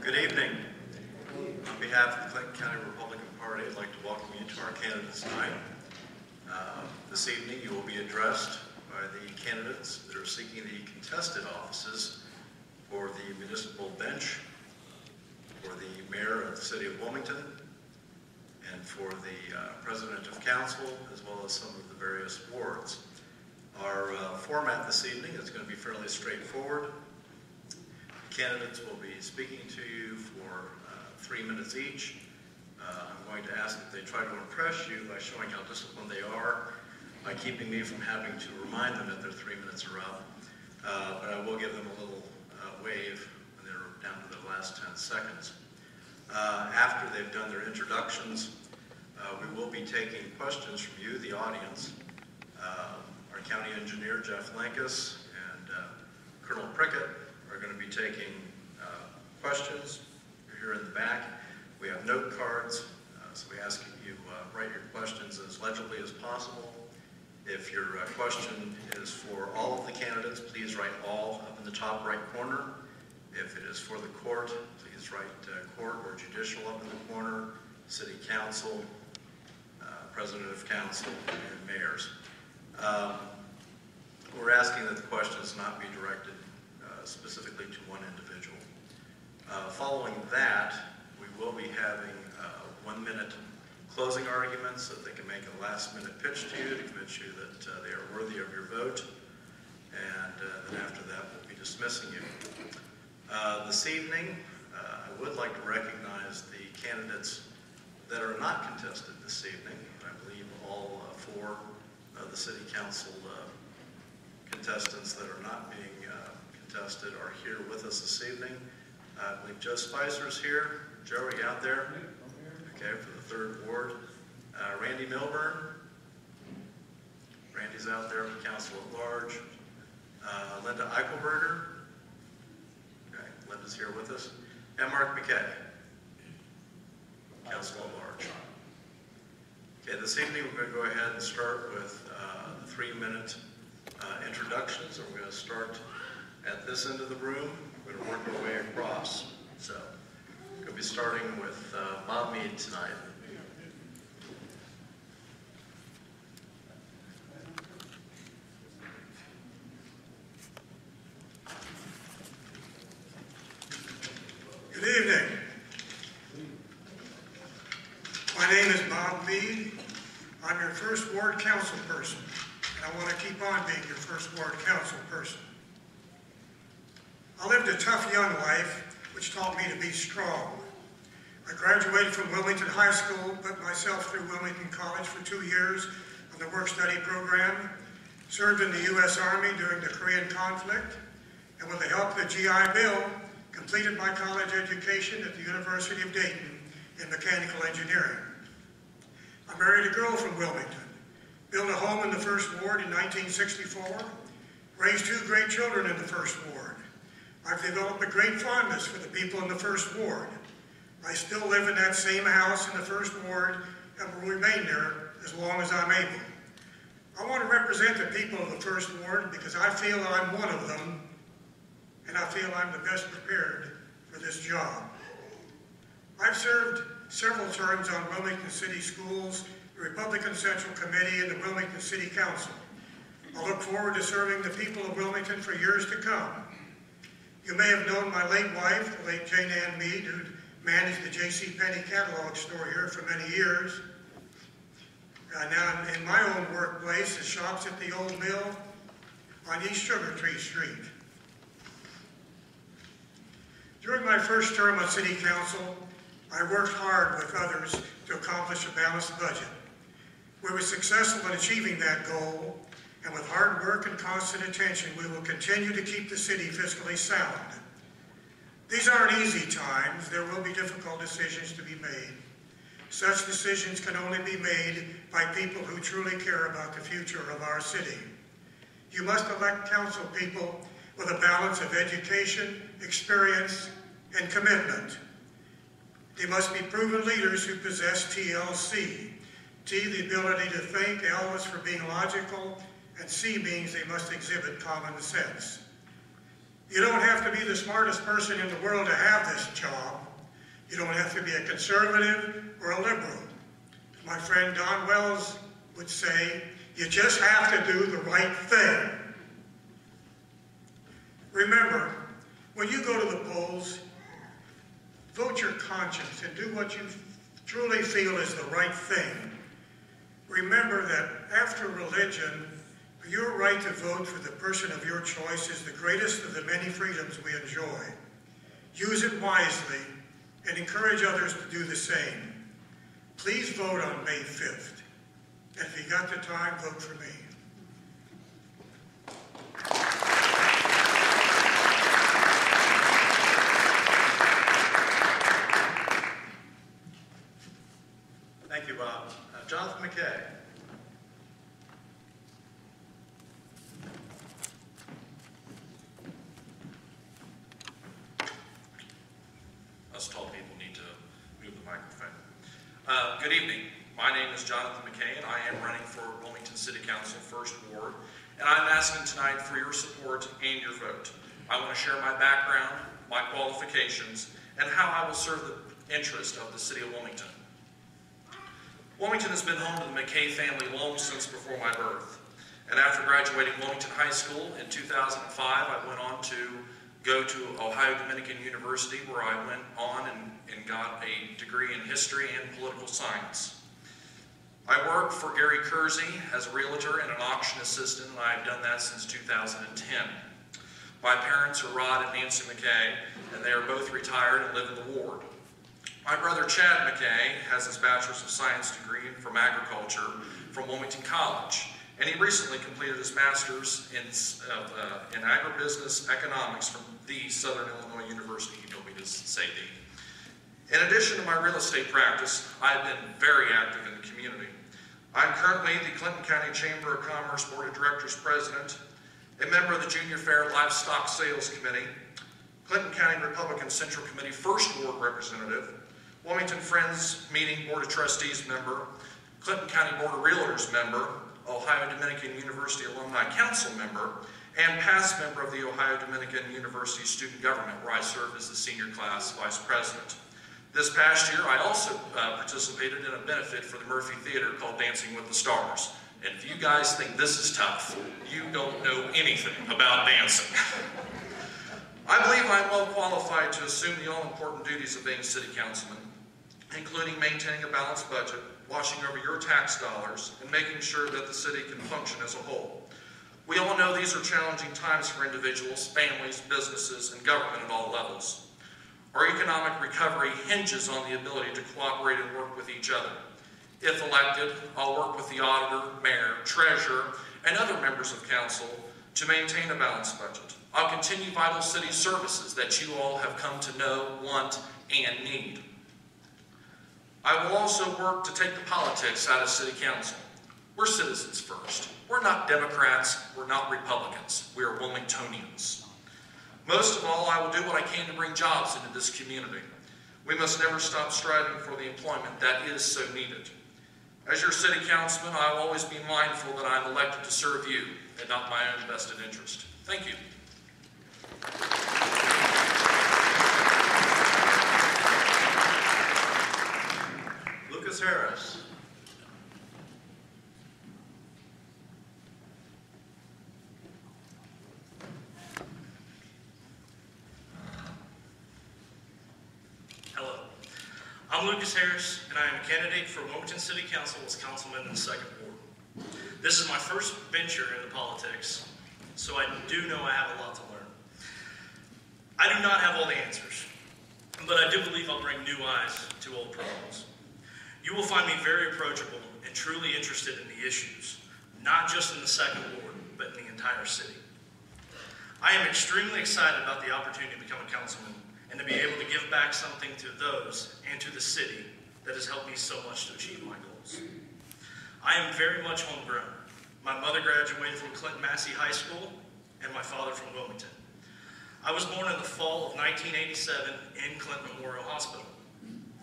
Good evening. On behalf of the Clinton County Republican Party, I'd like to welcome you to our candidates tonight. This evening you will be addressed by the candidates that are seeking the contested offices for the municipal bench, for the mayor of the city of Wilmington, and for the president of council, as well as some of the various wards. Our format this evening is going to be fairly straightforward. The candidates will be speaking to you for 3 minutes each. I'm going to ask that they try to impress you by showing how disciplined they are, by keeping me from having to remind them that their 3 minutes are up. But I will give them a little wave when they're down to the last 10 seconds. After they've done their introductions, we will be taking questions from you, the audience. Our county engineer, Jeff Lankus, and Colonel Prickett are going to be taking questions. You're here in the back. We have note cards, so we ask you write your questions as legibly as possible. If your question is for all of the candidates, please write all up in the top right corner. If it is for the court, please write court or judicial up in the corner, city council, president of council, and mayors. We're asking that the questions not be directed specifically to one individual. Following that, we will be having 1 minute closing arguments so that they can make a last-minute pitch to you to convince you that they are worthy of your vote. And then after that, we'll be dismissing you. This evening, I would like to recognize the candidates that are not contested this evening. I believe all 4 of the city council contestants that are not being contested are here with us this evening. I believe Joe Spicer's here. Joe, are you out there? Okay, for the 3rd ward. Randy Milburn. Randy's out there for council at large. Linda Eichelberger. Okay, Linda's here with us. And Mark McKay, council at large. Okay, this evening we're going to go ahead and start with the 3-minute introductions. And we're going to start at this end of the room. We're going to work our way across. So, we're going to be starting with Bob Mead tonight. Good evening. My name is Bob Mead. I'm your 1st Ward council person, and I want to keep on being your 1st Ward council person. I lived a tough young life, which taught me to be strong. I graduated from Wilmington High School, put myself through Wilmington College for 2 years on the work-study program, served in the U.S. Army during the Korean conflict, and with the help of the GI Bill, completed my college education at the University of Dayton in mechanical engineering. I married a girl from Wilmington, built a home in the 1st Ward in 1964, raised 2 great children in the 1st Ward. I've developed a great fondness for the people in the 1st Ward. I still live in that same house in the 1st Ward and will remain there as long as I'm able. I want to represent the people of the 1st Ward because I feel I'm one of them, and I feel I'm the best prepared for this job. I've served several terms on Wilmington City Schools, the Republican Central Committee, and the Wilmington City Council. I look forward to serving the people of Wilmington for years to come. You may have known my late wife, the late Jane Ann Mead, who managed the J.C. Penney catalog store here for many years. Now in my own workplace, the shops at the old mill on East Sugar Tree Street. During my 1st term on City Council, I worked hard with others to accomplish a balanced budget. We were successful in achieving that goal, and with hard work and constant attention, we will continue to keep the city fiscally sound. These aren't easy times. There will be difficult decisions to be made. Such decisions can only be made by people who truly care about the future of our city. You must elect council people with a balance of education, experience, and commitment. They must be proven leaders who possess TLC. T, the ability to think, L is for being logical, and C means they must exhibit common sense. You don't have to be the smartest person in the world to have this job. You don't have to be a conservative or a liberal. My friend Don Wells would say, you just have to do the right thing. Remember, when you go to the polls, vote your conscience and do what you truly feel is the right thing. Remember that after religion, your right to vote for the person of your choice is the greatest of the many freedoms we enjoy. Use it wisely and encourage others to do the same. Please vote on May 5th. And if you got the time, vote for me. Thank you, Bob. Jonathan McKay. Us tall people need to move the microphone. Good evening. My name is Jonathan McKay, and I am running for Wilmington City Council 1st Ward, and I'm asking tonight for your support and your vote. I want to share my background, my qualifications, and how I will serve the interest of the City of Wilmington. Wilmington has been home to the McKay family long since before my birth, and after graduating Wilmington High School in 2005, I went on to go to Ohio Dominican University, where I went on and got a degree in history and political science. I work for Gary Kersey as a realtor and an auction assistant, and I've done that since 2010. My parents are Rod and Nancy McKay, and they are both retired and live in the ward. My brother Chad McKay has his Bachelor's of Science degree from agriculture from Wilmington College, and he recently completed his Master's in agribusiness economics from the Southern Illinois University. He told me to say the. In addition to my real estate practice, I've been very active in the community. I'm currently the Clinton County Chamber of Commerce Board of Directors President, a member of the Junior Fair Livestock Sales Committee, Clinton County Republican Central Committee 1st Ward Representative, Wilmington Friends Meeting Board of Trustees member, Clinton County Board of Realtors member, Ohio Dominican University Alumni Council member, and past member of the Ohio Dominican University Student Government, where I serve as the Senior Class Vice President. This past year, I also participated in a benefit for the Murphy Theater called Dancing with the Stars. And if you guys think this is tough, you don't know anything about dancing. I believe I'm well qualified to assume the all-important duties of being City Councilman, including maintaining a balanced budget, watching over your tax dollars, and making sure that the city can function as a whole. We all know these are challenging times for individuals, families, businesses, and government at all levels. Our economic recovery hinges on the ability to cooperate and work with each other. If elected, I'll work with the auditor, mayor, treasurer, and other members of council to maintain a balanced budget. I'll continue vital city services that you all have come to know, want, and need. I will also work to take the politics out of City Council. We're citizens first. We're not Democrats, we're not Republicans. We are Wilmingtonians. Most of all, I will do what I can to bring jobs into this community. We must never stop striving for the employment that is so needed. As your City Councilman, I will always be mindful that I am elected to serve you and not my own vested interest. Thank you. Lucas Harris. Hello, I'm Lucas Harris, and I am a candidate for Wilmington City Council as councilman in the 2nd Ward. This is my first venture into politics, so I do know I have a lot to learn. I do not have all the answers, but I do believe I'll bring new eyes to old problems. You will find me very approachable and truly interested in the issues, not just in the 2nd Ward, but in the entire city. I am extremely excited about the opportunity to become a councilman and to be able to give back something to those and to the city that has helped me so much to achieve my goals. I am very much homegrown. My mother graduated from Clinton Massey High School and my father from Wilmington. I was born in the fall of 1987 in Clinton Memorial Hospital.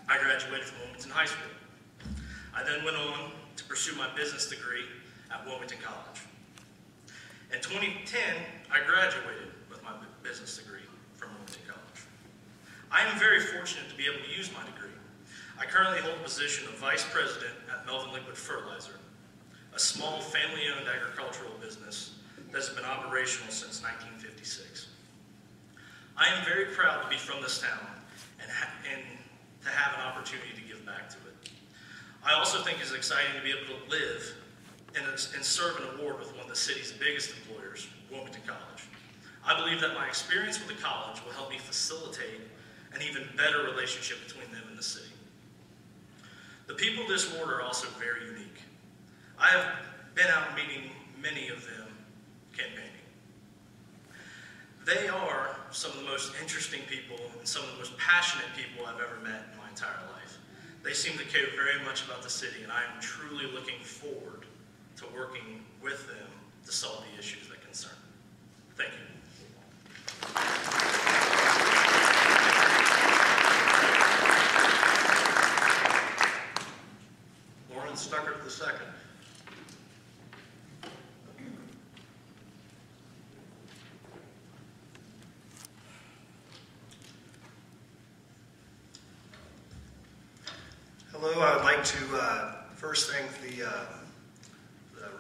I graduated from Wilmington High School. I then went on to pursue my business degree at Wilmington College. In 2010, I graduated with my business degree. am very fortunate to be able to use my degree. I currently hold the position of Vice President at Melvin Liquid Fertilizer, a small family-owned agricultural business that has been operational since 1956. I am very proud to be from this town and to have an opportunity to give back to it. I also think it's exciting to be able to live and serve an award with one of the city's biggest employers, Wilmington College. I believe that my experience with the college will help me facilitate an even better relationship between them and the city. The people of this ward are also very unique. I have been out meeting many of them campaigning. They are some of the most interesting people and some of the most passionate people I've ever met in my entire life. They seem to care very much about the city, and I am truly looking forward to working with them to solve the issues that concern them. Thank you. Lauren Stuckert II. Hello, I would like to first thank the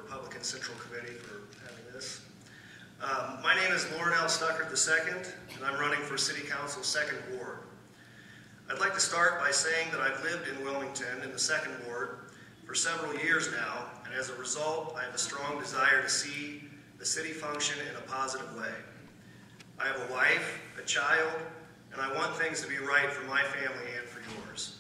Republican Central Committee for having this. My name is Lauren L. Stuckert II, and I'm running for City Council 2nd Ward. I'd like to start by saying that I've lived in Wilmington in the 2nd Ward for several years now, and as a result, I have a strong desire to see the city function in a positive way. I have a wife, a child, and I want things to be right for my family and for yours.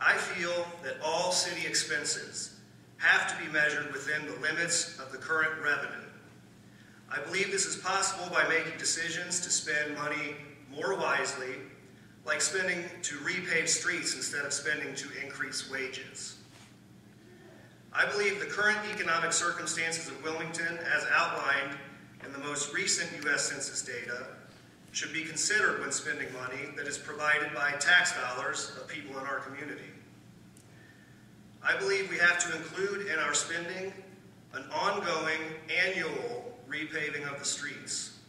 I feel that all city expenses have to be measured within the limits of the current revenue. I believe this is possible by making decisions to spend money more wisely, like spending to repave streets instead of spending to increase wages. I believe the current economic circumstances of Wilmington, as outlined in the most recent U.S. Census data, should be considered when spending money that is provided by tax dollars of people in our community. I believe we have to include in our spending an ongoing annual repaving of the streets.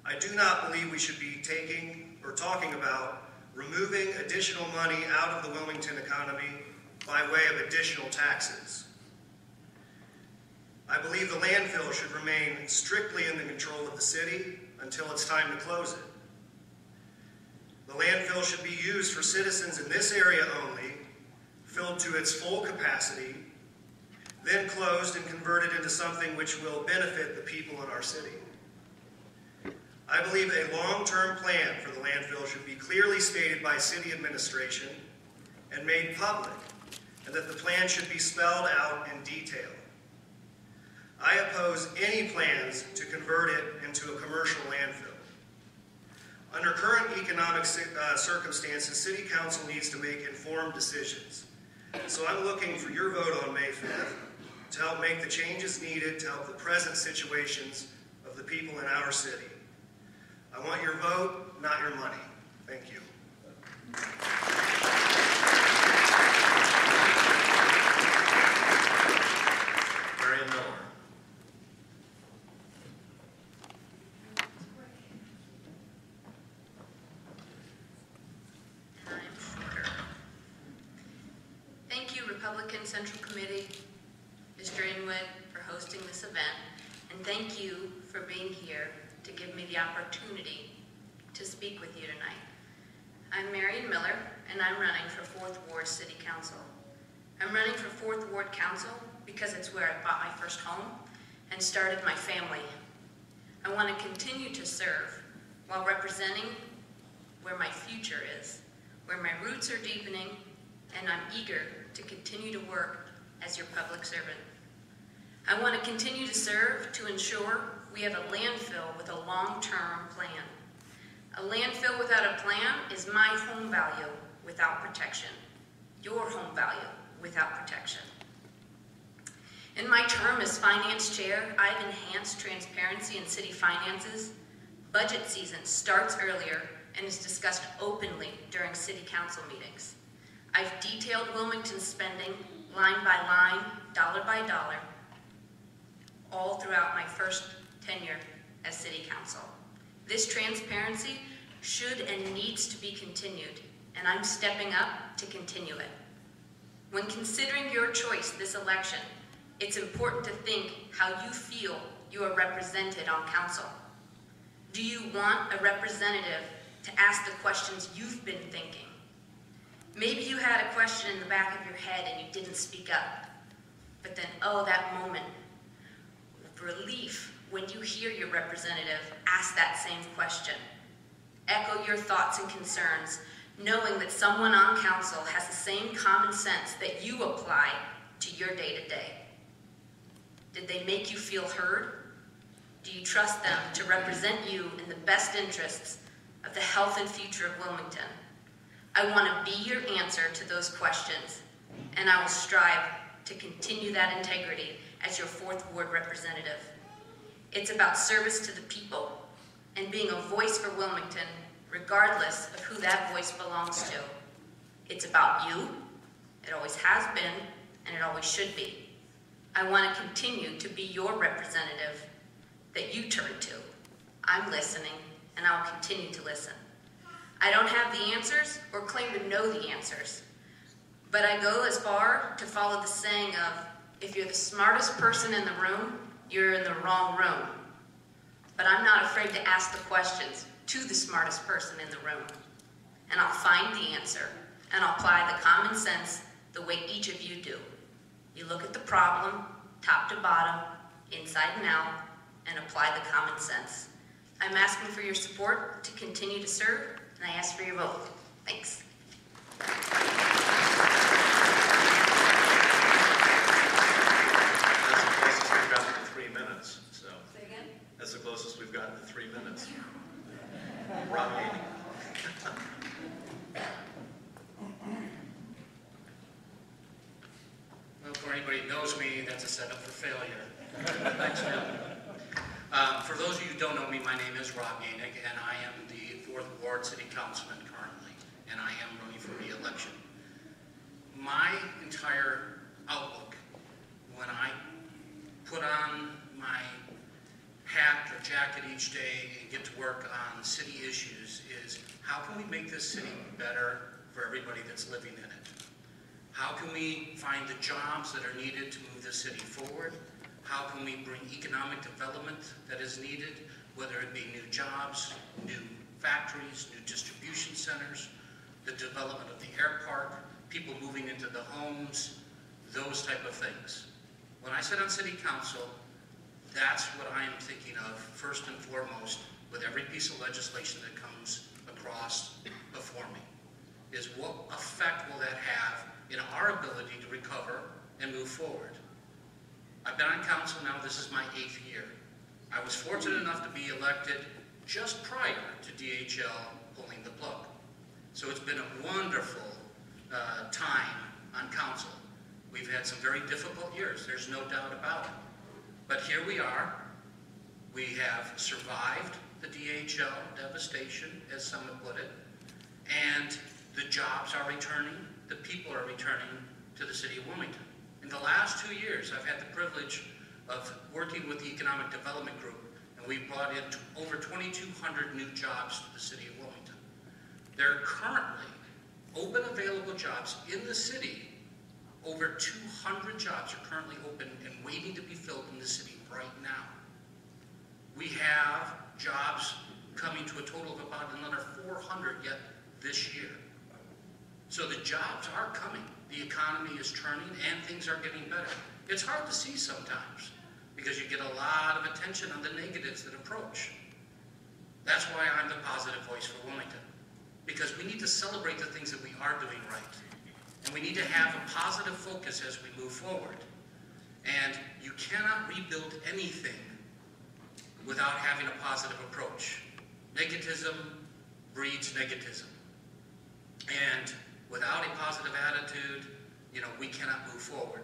I do not believe we should be talking about removing additional money out of the Wilmington economy by way of additional taxes. I believe the landfill should remain strictly in the control of the city until it's time to close it. The landfill should be used for citizens in this area only, filled to its full capacity, then closed and converted into something which will benefit the people in our city. I believe a long-term plan for the landfill should be clearly stated by city administration and made public, and that the plan should be spelled out in detail. I oppose any plans to convert it into a commercial landfill. Under current economic circumstances, City Council needs to make informed decisions. So I'm looking for your vote on May 5th to help make the changes needed to help the present situations of the people in our city. I want your vote, not your money. Thank you. Marion Miller. Thank you, Republican Central Committee, Mr. Inwood, for hosting this event, and thank you for being here to give me the opportunity to speak with you tonight. I'm Marion Miller, and I'm running for 4th Ward City Council. I'm running for 4th Ward Council because it's where I bought my first home and started my family. I want to continue to serve while representing where my future is, where my roots are deepening, and I'm eager to continue to work as your public servant. I want to continue to serve to ensure we have a landfill with a long-term plan. A landfill without a plan is my home value without protection, your home value without protection. In my term as finance chair, I've enhanced transparency in city finances. Budget season starts earlier and is discussed openly during city council meetings. I've detailed Wilmington's spending line by line, dollar by dollar, all throughout my first tenure as city council. This transparency should and needs to be continued, and I'm stepping up to continue it. When considering your choice this election, it's important to think how you feel you are represented on council. Do you want a representative to ask the questions you've been thinking? Maybe you had a question in the back of your head and you didn't speak up. But then, oh, that moment of relief when you hear your representative ask that same question. Echo your thoughts and concerns, knowing that someone on council has the same common sense that you apply to your day-to-day. Did they make you feel heard? Do you trust them to represent you in the best interests of the health and future of Wilmington? I want to be your answer to those questions, and I will strive to continue that integrity as your 4th Ward representative. It's about service to the people and being a voice for Wilmington, regardless of who that voice belongs to. It's about you. It always has been, and it always should be. I want to continue to be your representative that you turn to. I'm listening, and I'll continue to listen. I don't have the answers or claim to know the answers, but I go as far to follow the saying of, if you're the smartest person in the room, you're in the wrong room. But I'm not afraid to ask the questions to the smartest person in the room, and I'll find the answer, and I'll apply the common sense the way each of you do. You look at the problem, top to bottom, inside and out, and apply the common sense. I'm asking for your support to continue to serve, and I ask for your vote. Thanks. That's the closest we've gotten to 3 minutes. Rob Haney. Well, before anybody knows me, that's a setup for failure. Thanks, Phil. For those of you who don't know me, my name is Rob Yannick, and I am the 4th Ward City Councilman currently, and I am running for re-election. My entire outlook when I put on my hat or jacket each day and get to work on city issues is, how can we make this city better for everybody that's living in it? How can we find the jobs that are needed to move the city forward? How can we bring economic development that is needed, whether it be new jobs, new factories, new distribution centers, the development of the air park, people moving into the homes, those type of things. When I sit on city council, that's what I am thinking of first and foremost with every piece of legislation that comes across before me, is what effect will that have in our ability to recover and move forward. I've been on council now, this is my 8th year. I was fortunate enough to be elected just prior to DHL pulling the plug. So it's been a wonderful time on council. We've had some very difficult years, there's no doubt about it. But here we are. We have survived the DHL devastation, as some have put it, and the jobs are returning, the people are returning to the city of Wilmington. In the last 2 years, I've had the privilege of working with the Economic Development Group, and we've brought in over 2,200 new jobs to the city of Wilmington. There are currently open available jobs in the city. Over 200 jobs are currently open and waiting to be filled in the city right now. We have jobs coming to a total of about another 400 yet this year. So the jobs are coming. The economy is turning and things are getting better. It's hard to see sometimes because you get a lot of attention on the negatives that approach. That's why I'm the positive voice for Wilmington, because we need to celebrate the things that we are doing right. And we need to have a positive focus as we move forward. And you cannot rebuild anything without having a positive approach. Negativism breeds negativism. And without a positive attitude, we cannot move forward.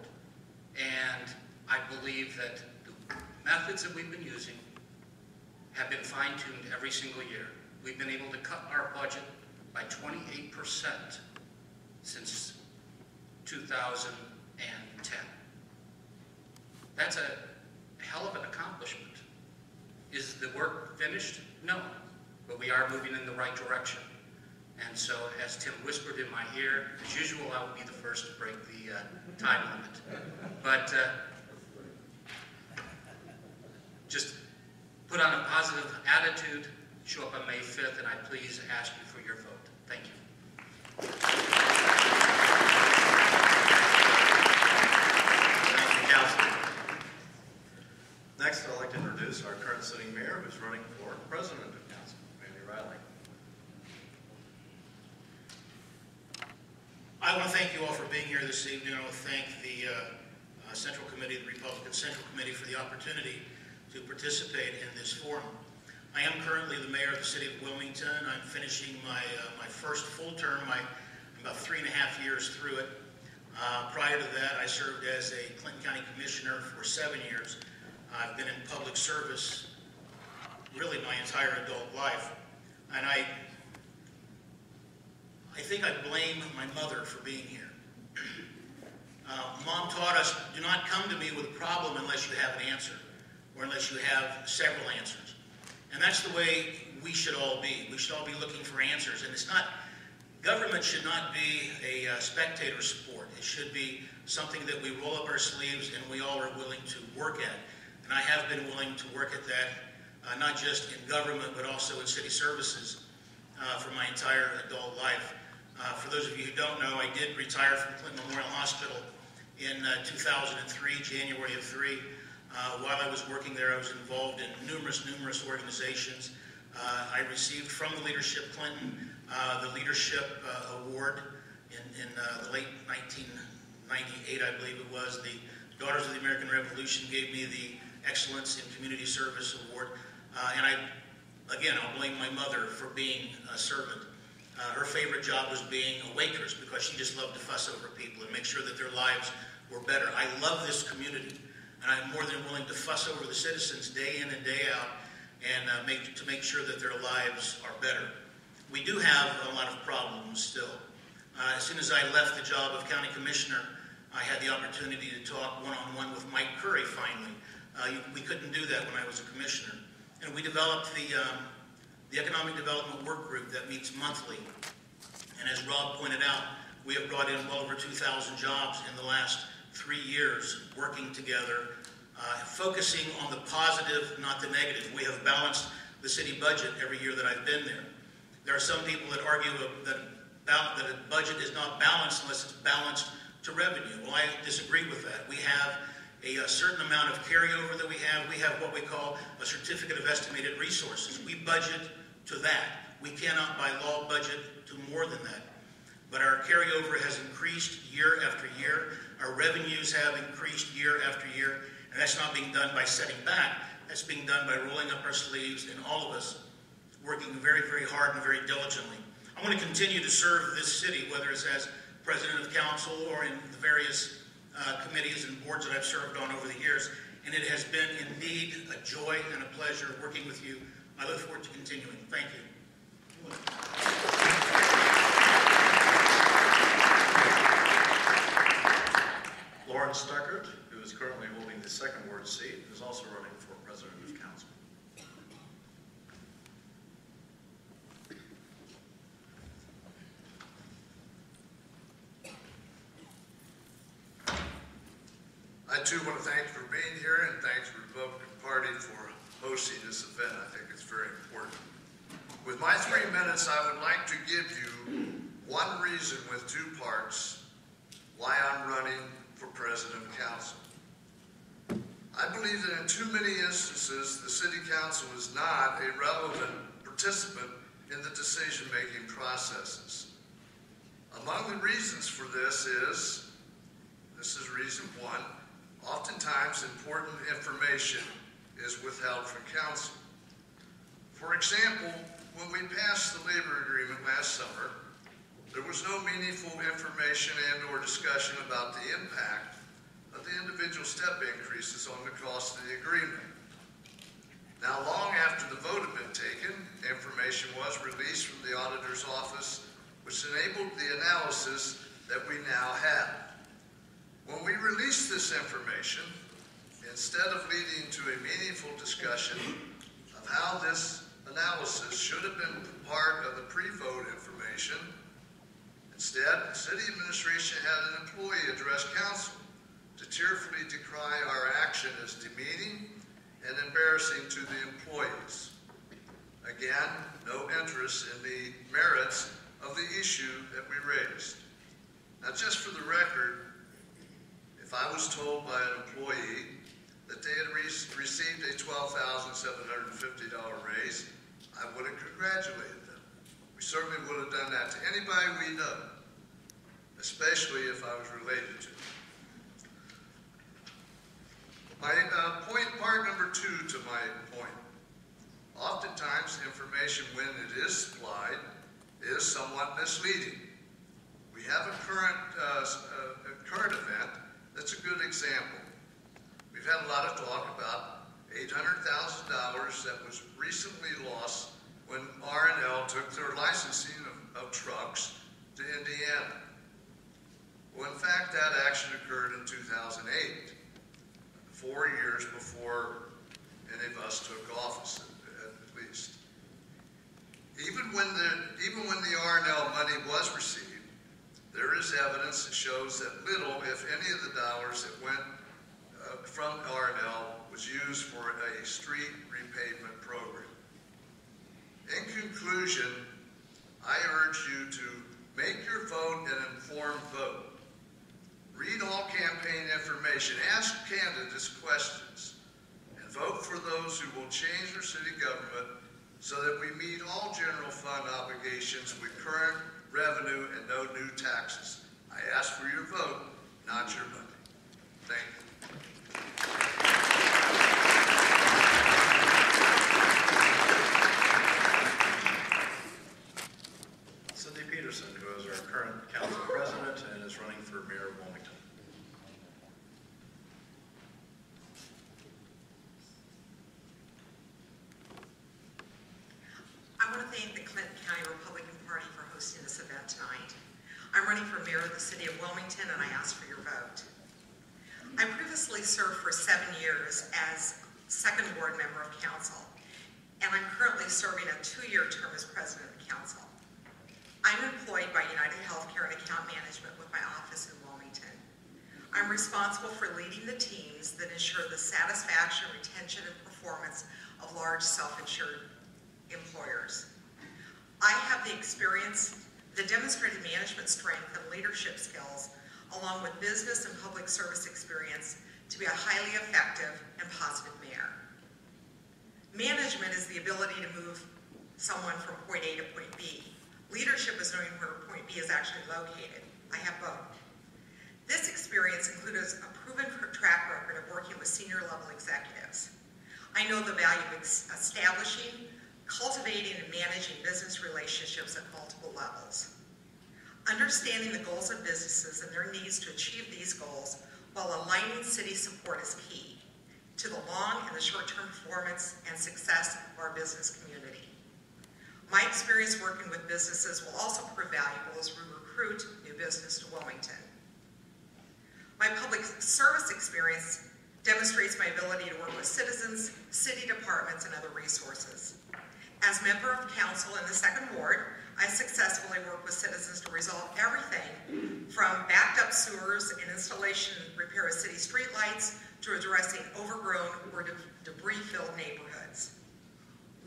And I believe that the methods that we've been using have been fine-tuned every single year. We've been able to cut our budget by 28% since 2010. That's a hell of an accomplishment. Is the work finished? No. but we are moving in the right direction. And so, as Tim whispered in my ear, as usual, I will be the first to break the time limit. But just put on a positive attitude, show up on May 5th, and I please ask you for your vote. Thank you. Thank you, Councilman. Next, I'd like to introduce our current sitting mayor who's running for president of council, Randy Riley. I want to thank you all for being here this evening. I want to thank the Central Committee, the Republican Central Committee, for the opportunity to participate in this forum. I am currently the mayor of the city of Wilmington. I'm finishing my first full term. I'm about 3.5 years through it. Prior to that, I served as a Clinton County Commissioner for 7 years. I've been in public service really my entire adult life. And I think I blame my mother for being here. Mom taught us, do not come to me with a problem unless you have an answer, or unless you have several answers. And that's the way we should all be. We should all be looking for answers. And it's not, government should not be a spectator sport. It should be something that we roll up our sleeves and we all are willing to work at. And I have been willing to work at that, not just in government, but also in city services for my entire adult life. For those of you who don't know, I did retire from Clinton Memorial Hospital in 2003, January of 3. While I was working there, I was involved in numerous organizations. I received from the Leadership Clinton the Leadership Award in the late 1998, I believe it was. The Daughters of the American Revolution gave me the Excellence in Community Service Award. And I'll blame my mother for being a servant. Her favorite job was being a waitress because she just loved to fuss over people and make sure that their lives were better. I love this community, and I'm more than willing to fuss over the citizens day in and day out and to make sure that their lives are better. We do have a lot of problems still. As soon as I left the job of county commissioner, I had the opportunity to talk one-on-one with Mike Curry finally. We couldn't do that when I was a commissioner. And we developed the Economic Development Work Group that meets monthly. And as Rob pointed out, we have brought in well over 2,000 jobs in the last 3 years working together, focusing on the positive, not the negative. We have balanced the city budget every year that I've been there. There are some people that argue that a budget is not balanced unless it's balanced to revenue. Well, I disagree with that. We have a certain amount of carryover that we have. We have what we call a certificate of estimated resources. We budget to that. We cannot by law budget to more than that. But our carryover has increased year after year. Our revenues have increased year after year. And that's not being done by setting back. That's being done by rolling up our sleeves and all of us working very, very hard and very diligently. I want to continue to serve this city, whether it's as president of council or in the various committees and boards that I've served on over the years. And it has been indeed a joy and a pleasure working with you. I look forward to continuing. Thank you. Lauren Stuckert, who is currently holding the second ward seat, is also running for president of council. I too want to thank you for being here and thanks the Republican Party for hosting this event. I think it's very important. With my 3 minutes, I would like to give you one reason with 2 parts why I'm running for president of council. I believe that in too many instances, the city council is not a relevant participant in the decision-making processes. Among the reasons for this is reason 1, oftentimes important information is withheld from council. For example, when we passed the labor agreement last summer, there was no meaningful information and or discussion about the impact of the individual step increases on the cost of the agreement. Now, long after the vote had been taken, information was released from the auditor's office, which enabled the analysis that we now have. When we released this information, instead of leading to a meaningful discussion of how this analysis analysis should have been part of the pre-vote information. Instead, city administration had an employee address council to tearfully decry our action as demeaning and embarrassing to the employees. Again, no interest in the merits of the issue that we raised. Now, just for the record, if I was told by an employee that they had received a $12,750 raise, I would have congratulated them. We certainly would have done that to anybody we know, especially if I was related to them. My part number 2 to my point. Oftentimes, information when it is supplied is somewhat misleading. We have a current event that's a good example. We've had a lot of talk about $800,000 that was recently lost when R&L took their licensing of trucks to Indiana. Well, in fact, that action occurred in 2008, 4 years before any of us took office, at least. Even when the R&L money was received, there is evidence that shows that little, if any, of the dollars that went from R&L was used for a street repavement program. In conclusion, I urge you to make your vote an informed vote. Read all campaign information, ask candidates questions, and vote for those who will change our city government so that we meet all general fund obligations with current revenue and no new taxes. I ask for your vote, not your money. Thank you. Cindy Peterson, who is our current council president and is running for mayor of Wilmington. I want to thank the Clinton County Republican Party for hosting this event tonight. I'm running for mayor of the city of Wilmington, and I ask for your vote. I previously served for 7 years as second ward member of council, and I'm currently serving a 2-year term as president of council. I'm employed by United Healthcare and Account Management with my office in Wilmington. I'm responsible for leading the teams that ensure the satisfaction, retention, and performance of large self-insured employers. I have the experience, the demonstrated management strength and leadership skills, along with business and public service experience to be a highly effective and positive mayor. Management is the ability to move someone from point A to point B. Leadership is knowing where point B is actually located. I have both. This experience includes a proven track record of working with senior level executives. I know the value of establishing, cultivating, and managing business relationships at multiple levels. Understanding the goals of businesses and their needs to achieve these goals while aligning city support is key to the long and the short-term performance and success of our business community. My experience working with businesses will also prove valuable as we recruit new business to Wilmington. My public service experience demonstrates my ability to work with citizens, city departments, and other resources. As member of council in the 2nd Ward, I successfully work with citizens to resolve everything from backed up sewers and installation and repair of city streetlights to addressing overgrown or debris-filled neighborhoods.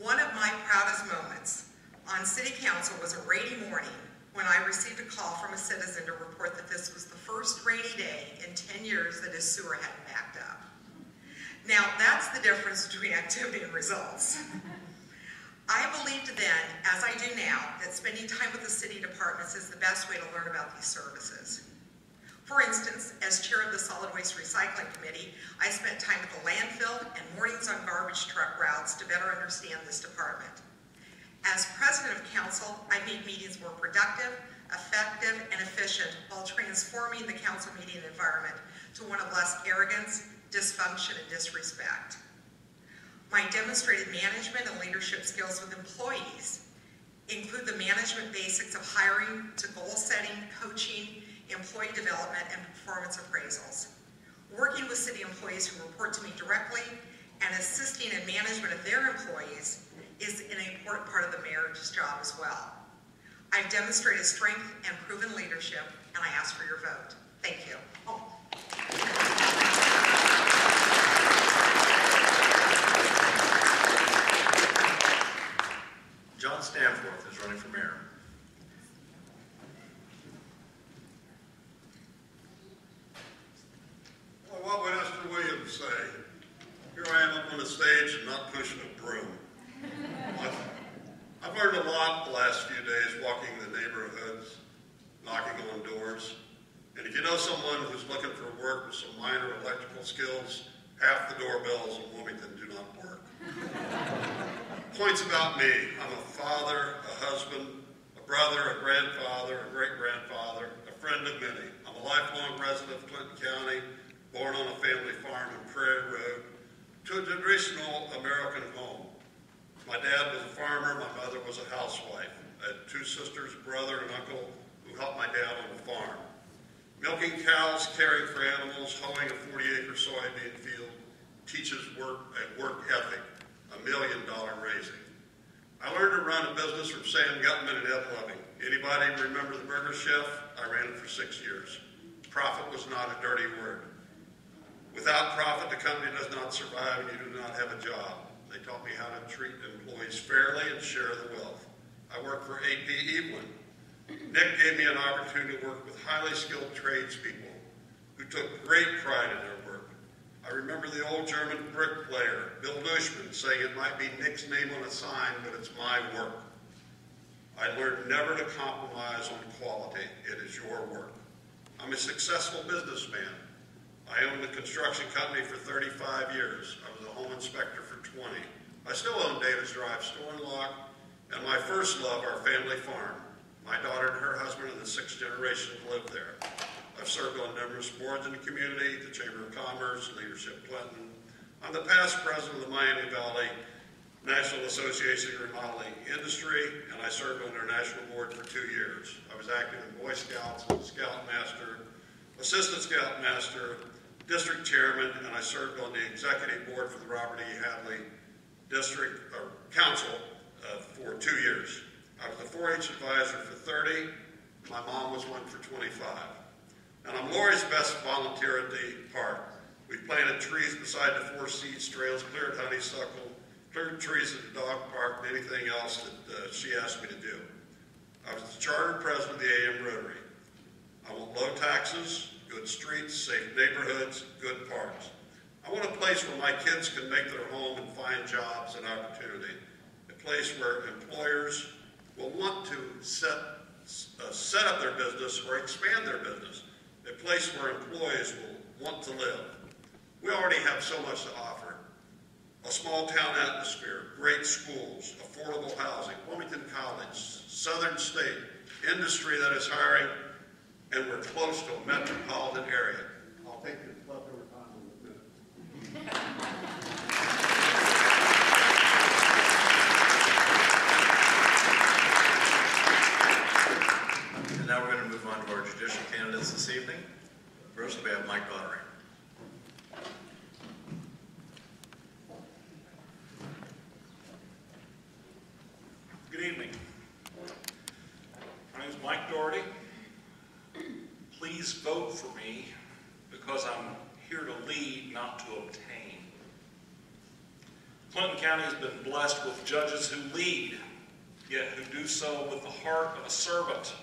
One of my proudest moments on city council was a rainy morning when I received a call from a citizen to report that this was the first rainy day in 10 years that his sewer hadn't backed up. Now, that's the difference between activity and results. I believed then, as I do now, that spending time with the city departments is the best way to learn about these services. For instance, as chair of the Solid Waste Recycling Committee, I spent time at the landfill and mornings on garbage truck routes to better understand this department. As president of council, I made meetings more productive, effective, and efficient while transforming the council meeting environment to one of less arrogance, dysfunction, and disrespect. My demonstrated management and leadership skills with employees include the management basics of hiring to goal setting, coaching, employee development, and performance appraisals. Working with city employees who report to me directly and assisting in management of their employees is an important important part of the mayor's job as well. I've demonstrated strength and proven leadership, and I ask for your vote. Thank you. John Stanforth is running for mayor. Well, what would Esther Williams say? Here I am up on the stage and not pushing a broom. I've learned a lot the last few days walking the neighborhoods, knocking on doors. And if you know someone who's looking for work with some minor electrical skills, half the doorbells in Wilmington do not work. Points about me. I'm a father, a husband, a brother, a grandfather, a great-grandfather, a friend of many. I'm a lifelong resident of Clinton County, born on a family farm in Prairie Road, to a traditional American home. My dad was a farmer, my mother was a housewife. I had two sisters, a brother, and uncle who helped my dad on the farm. Milking cows, caring for animals, hoeing a 40-acre soybean field teaches work ethic, $1 million raising. I learned to run a business from Sam Gutman and Ed Loving. Anybody remember the Burger Chef? I ran it for 6 years. Profit was not a dirty word. Without profit, the company does not survive and you do not have a job. They taught me how to treat employees fairly and share the wealth. I worked for A.P. Evelyn. Nick gave me an opportunity to work with highly skilled tradespeople who took great pride in their work. I remember the old German bricklayer, Bill Dushman, saying it might be Nick's name on a sign, but it's my work. I learned never to compromise on quality. It is your work. I'm a successful businessman. I owned a construction company for 35 years. I was a home inspector for 20. I still own Davis Drive Store and Lock, and my first love, our family farm. My daughter and her husband and the 6th generation live there. I've served on numerous boards in the community, the Chamber of Commerce, Leadership Clinton. I'm the past president of the Miami Valley National Association of Remodeling Industry, and I served on their national board for 2 years. I was active in Boy Scouts, Scoutmaster, Assistant Scoutmaster, District Chairman, and I served on the Executive Board for the Robert E. Hadley District Council for 2 years. I was the 4-H advisor for 30. My mom was one for 25. And I'm Lori's best volunteer at the park. We planted trees beside the 4 seeds trails, cleared honeysuckle, cleared trees at the dog park, and anything else that she asked me to do. I was the charter president of the AM Rotary. I want low taxes, good streets, safe neighborhoods, good parks. I want a place where my kids can make their home and find jobs and opportunity. A place where employers will want to set up their business or expand their business. A place where employees will want to live. We already have so much to offer. A small town atmosphere, great schools, affordable housing, Wilmington College, Southern State, industry that is hiring, and we're close to a metropolitan area. I'll take this leftover time in a minute. And now we're going to move on to our judicial candidates this evening. First, we have Mike Daugherty. Good evening. My name is Mike Daugherty. Please vote for me because I'm here to lead, not to obtain. Clinton County has been blessed with judges who lead, yet who do so with the heart of a servant.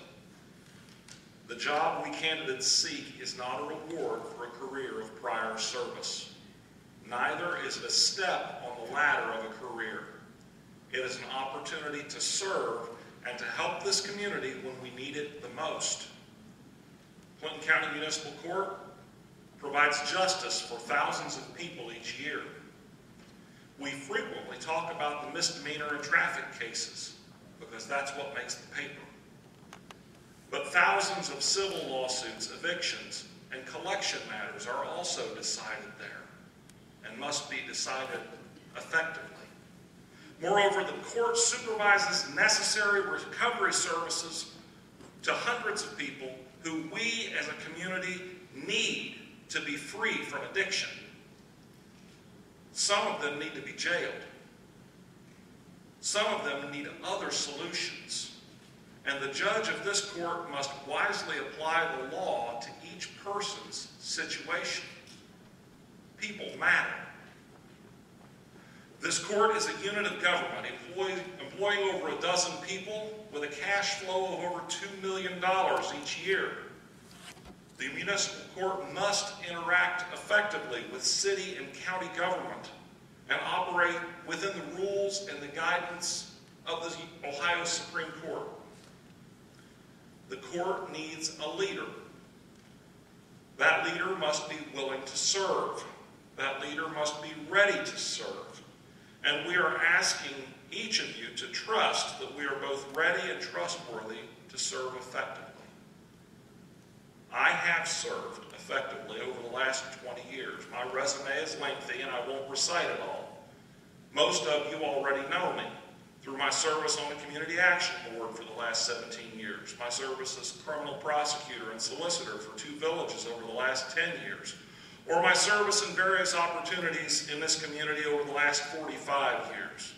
The job we candidates seek is not a reward for a career of prior service. Neither is it a step on the ladder of a career. It is an opportunity to serve and to help this community when we need it the most. Clinton County Municipal Court provides justice for thousands of people each year. We frequently talk about the misdemeanor and traffic cases because that's what makes the paper. But thousands of civil lawsuits, evictions, and collection matters are also decided there and must be decided effectively. Moreover, the court supervises necessary recovery services to hundreds of people who we as a community need to be free from addiction. Some of them need to be jailed. Some of them need other solutions. And the judge of this court must wisely apply the law to each person's situation. People matter. This court is a unit of government employing over a dozen people with a cash flow of over $2 million each year. The municipal court must interact effectively with city and county government and operate within the rules and the guidance of the Ohio Supreme Court. The court needs a leader. That leader must be willing to serve. That leader must be ready to serve. And we are asking each of you to trust that we are both ready and trustworthy to serve effectively. I have served effectively over the last 20 years. My resume is lengthy and I won't recite it all. Most of you already know me through my service on the Community Action Board for the last 17 years, my service as criminal prosecutor and solicitor for 2 villages over the last 10 years, or my service in various opportunities in this community over the last 45 years.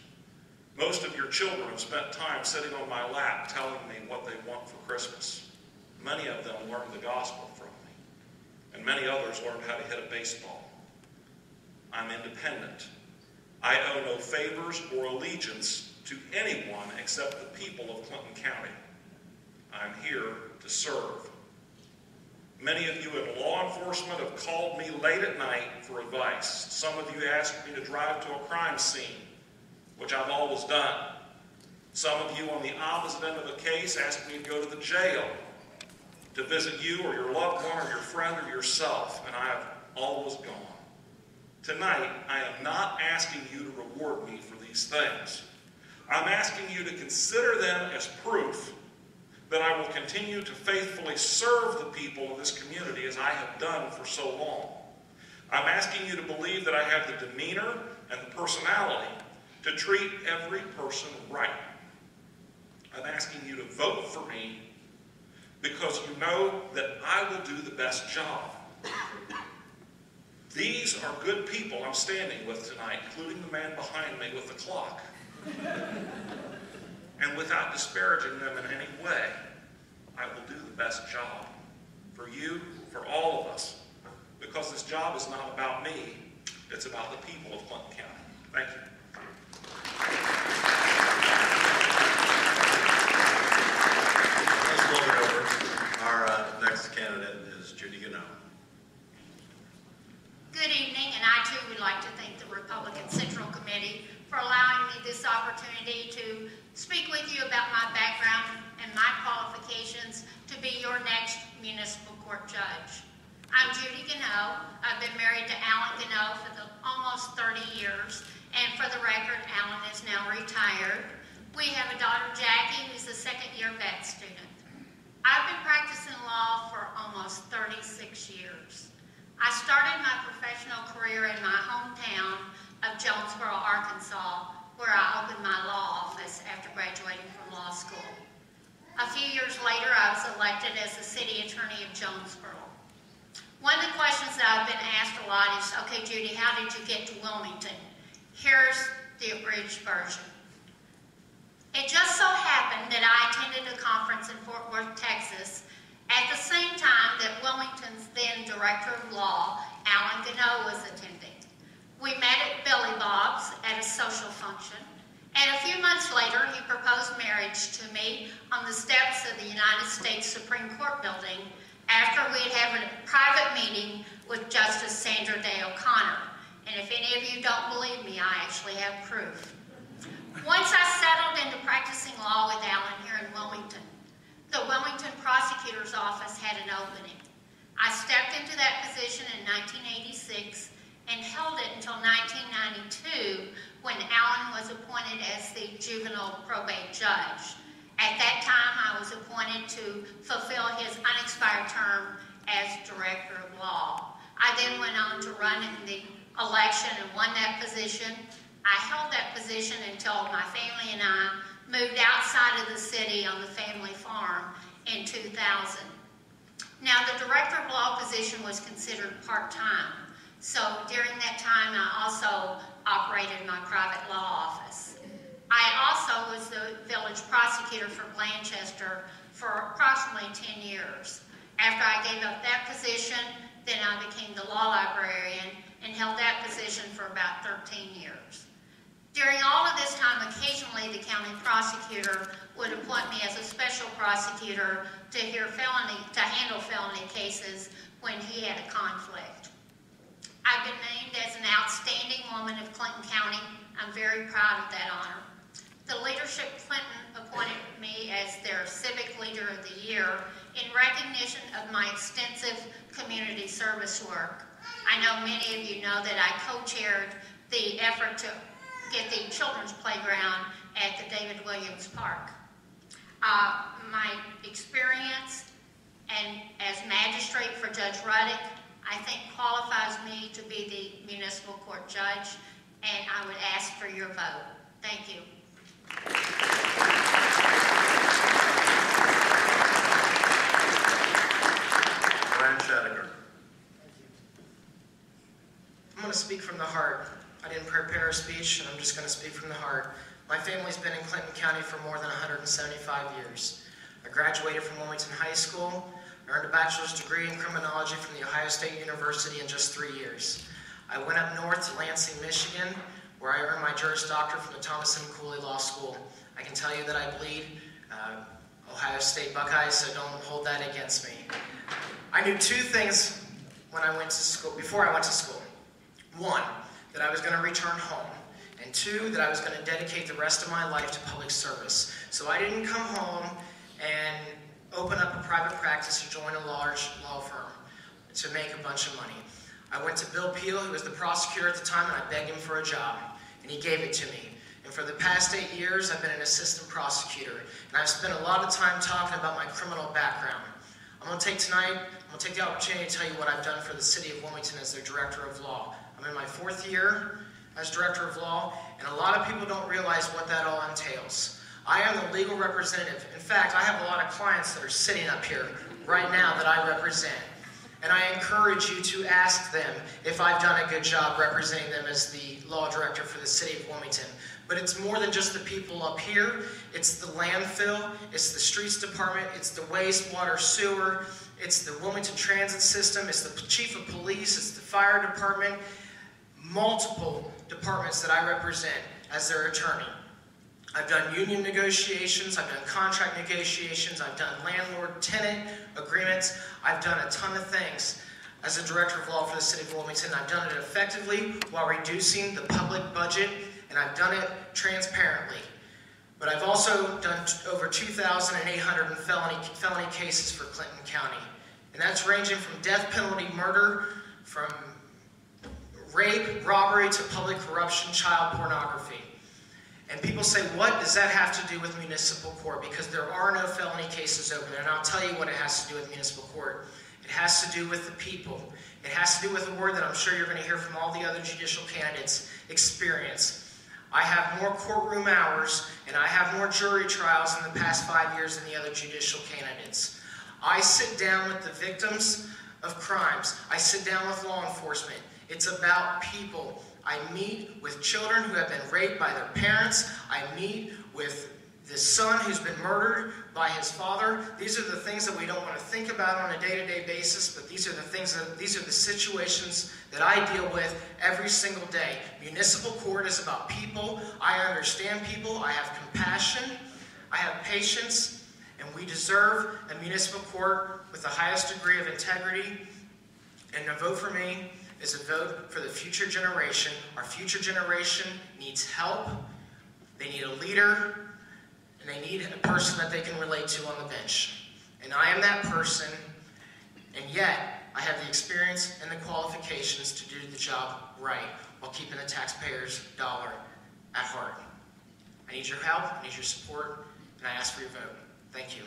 Most of your children have spent time sitting on my lap telling me what they want for Christmas. Many of them learned the gospel from me, and many others learned how to hit a baseball. I'm independent. I owe no favors or allegiance to anyone except the people of Clinton County. I'm here to serve. Many of you in law enforcement have called me late at night for advice. Some of you asked me to drive to a crime scene, which I've always done. Some of you on the opposite end of the case asked me to go to the jail to visit you or your loved one or your friend or yourself, and I have always gone. Tonight, I am not asking you to reward me for these things. I'm asking you to consider them as proof that I will continue to faithfully serve the people of this community as I have done for so long. I'm asking you to believe that I have the demeanor and the personality to treat every person right. I'm asking you to vote for me because you know that I will do the best job. These are good people I'm standing with tonight, including the man behind me with the clock. And without disparaging them in any way, I will do the best job for you, for all of us, because this job is not about me, it's about the people of Clinton County. Thank you. Let's move it over. Our next candidate is Judy Gano. Good evening, and I too would like to thank the Republican Central Committee for allowing me this opportunity to speak with you about my background and my qualifications to be your next municipal court judge. I'm Judy Gano. I've been married to Alan Gano for almost 30 years, and for the record, Alan is now retired. We have a daughter, Jackie, who's a second-year vet student. I've been practicing law for almost 36 years. I started my professional career in my hometown of Jonesboro, Arkansas, where I opened my law office after graduating from law school. A few years later, I was elected as the city attorney of Jonesboro. One of the questions that I've been asked a lot is, okay, Judy, how did you get to Wilmington? Here's the abridged version. It just so happened that I attended a conference in Fort Worth, Texas, at the same time that Wilmington's then Director of Law, Alan Gano, was attending. We met at Billy Bob's at a social function, and a few months later, he proposed marriage to me on the steps of the United States Supreme Court building after we had had a private meeting with Justice Sandra Day O'Connor. And if any of you don't believe me, I actually have proof. Once I settled into practicing law with Alan here in Wilmington, the Wilmington Prosecutor's Office had an opening. I stepped into that position in 1986 and held it until 1992 when Alan was appointed as the juvenile probate judge. At that time, I was appointed to fulfill his unexpired term as Director of Law. I then went on to run in the election and won that position. I held that position until my family and I moved outside of the city on the family farm in 2000. Now, the Director of Law position was considered part-time. So during that time, I also operated my private law office. I also was the village prosecutor for Blanchester for approximately 10 years. After I gave up that position, then I became the law librarian and held that position for about 13 years. During all of this time, occasionally the county prosecutor would appoint me as a special prosecutor to handle felony cases when he had a conflict. I've been named as an outstanding woman of Clinton County. I'm very proud of that honor. The leadership Clinton appointed me as their Civic Leader of the Year in recognition of my extensive community service work. I know many of you know that I co-chaired the effort to get the children's playground at the David Williams Park. My experience and as magistrate for Judge Ruddick, I think qualifies me to be the municipal court judge, and I would ask for your vote. Thank you. Brian Shadiger. I'm going to speak from the heart. I didn't prepare a speech, and I'm just going to speak from the heart. My family's been in Clinton County for more than 175 years. I graduated from Wilmington High School. I earned a bachelor's degree in criminology from the Ohio State University in just 3 years. I went up north to Lansing, Michigan, where I earned my Juris Doctor from the Thomas M. Cooley Law School. I can tell you that I bleed Ohio State Buckeyes, so don't hold that against me. I knew two things when I went to school, before I went to school. One, that I was going to return home. And two, that I was going to dedicate the rest of my life to public service. So I didn't come home and open up a private practice or join a large law firm to make a bunch of money. I went to Bill Peel, who was the prosecutor at the time, and I begged him for a job, and he gave it to me. And for the past 8 years, I've been an assistant prosecutor, and I've spent a lot of time talking about my criminal background. I'm going to take the opportunity to tell you what I've done for the city of Wilmington as their director of law. I'm in my 4th year as director of law, and a lot of people don't realize what that all entails. I am the legal representative. In fact, I have a lot of clients that are sitting up here right now that I represent. And I encourage you to ask them if I've done a good job representing them as the law director for the city of Wilmington. But it's more than just the people up here. It's the landfill, it's the streets department, it's the wastewater sewer, it's the Wilmington transit system, it's the chief of police, it's the fire department, multiple departments that I represent as their attorney. I've done union negotiations, I've done contract negotiations, I've done landlord-tenant agreements, I've done a ton of things as a director of law for the city of Wilmington. I've done it effectively while reducing the public budget, and I've done it transparently. But I've also done over 2,800 felony cases for Clinton County. And that's ranging from death penalty murder, from rape, robbery, to public corruption, child pornography. And people say, what does that have to do with municipal court? Because there are no felony cases open there. And I'll tell you what it has to do with municipal court. It has to do with the people. It has to do with a word that I'm sure you're going to hear from all the other judicial candidates, experience. I have more courtroom hours and I have more jury trials in the past 5 years than the other judicial candidates. I sit down with the victims of crimes. I sit down with law enforcement. It's about people. I meet with children who have been raped by their parents. I meet with the son who's been murdered by his father. These are the things that we don't want to think about on a day-to-day basis, but these are the situations that I deal with every single day. Municipal court is about people. I understand people. I have compassion. I have patience. And we deserve a municipal court with the highest degree of integrity. And a vote for me is a vote for the future generation. Our future generation needs help. They need a leader. And they need a person that they can relate to on the bench. And I am that person, and yet I have the experience and the qualifications to do the job right while keeping the taxpayer's dollar at heart. I need your help, I need your support, and I ask for your vote. Thank you.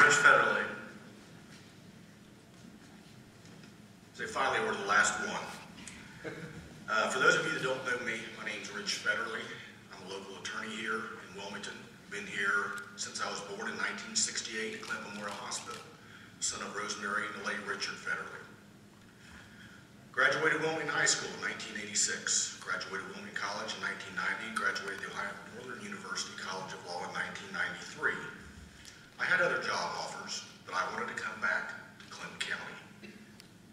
Rich Federley. So finally, we're the last one. For those of you that don't know me, my name's Rich Federley. I'm a local attorney here in Wilmington. Been here since I was born in 1968 at Clinton Memorial Hospital, son of Rosemary and the late Richard Federley. Wilmington High School in 1986, graduated Wilmington College in 1990, graduated the Ohio Northern University College of Law in 1993. I had other job offers, but I wanted to come back to Clinton County.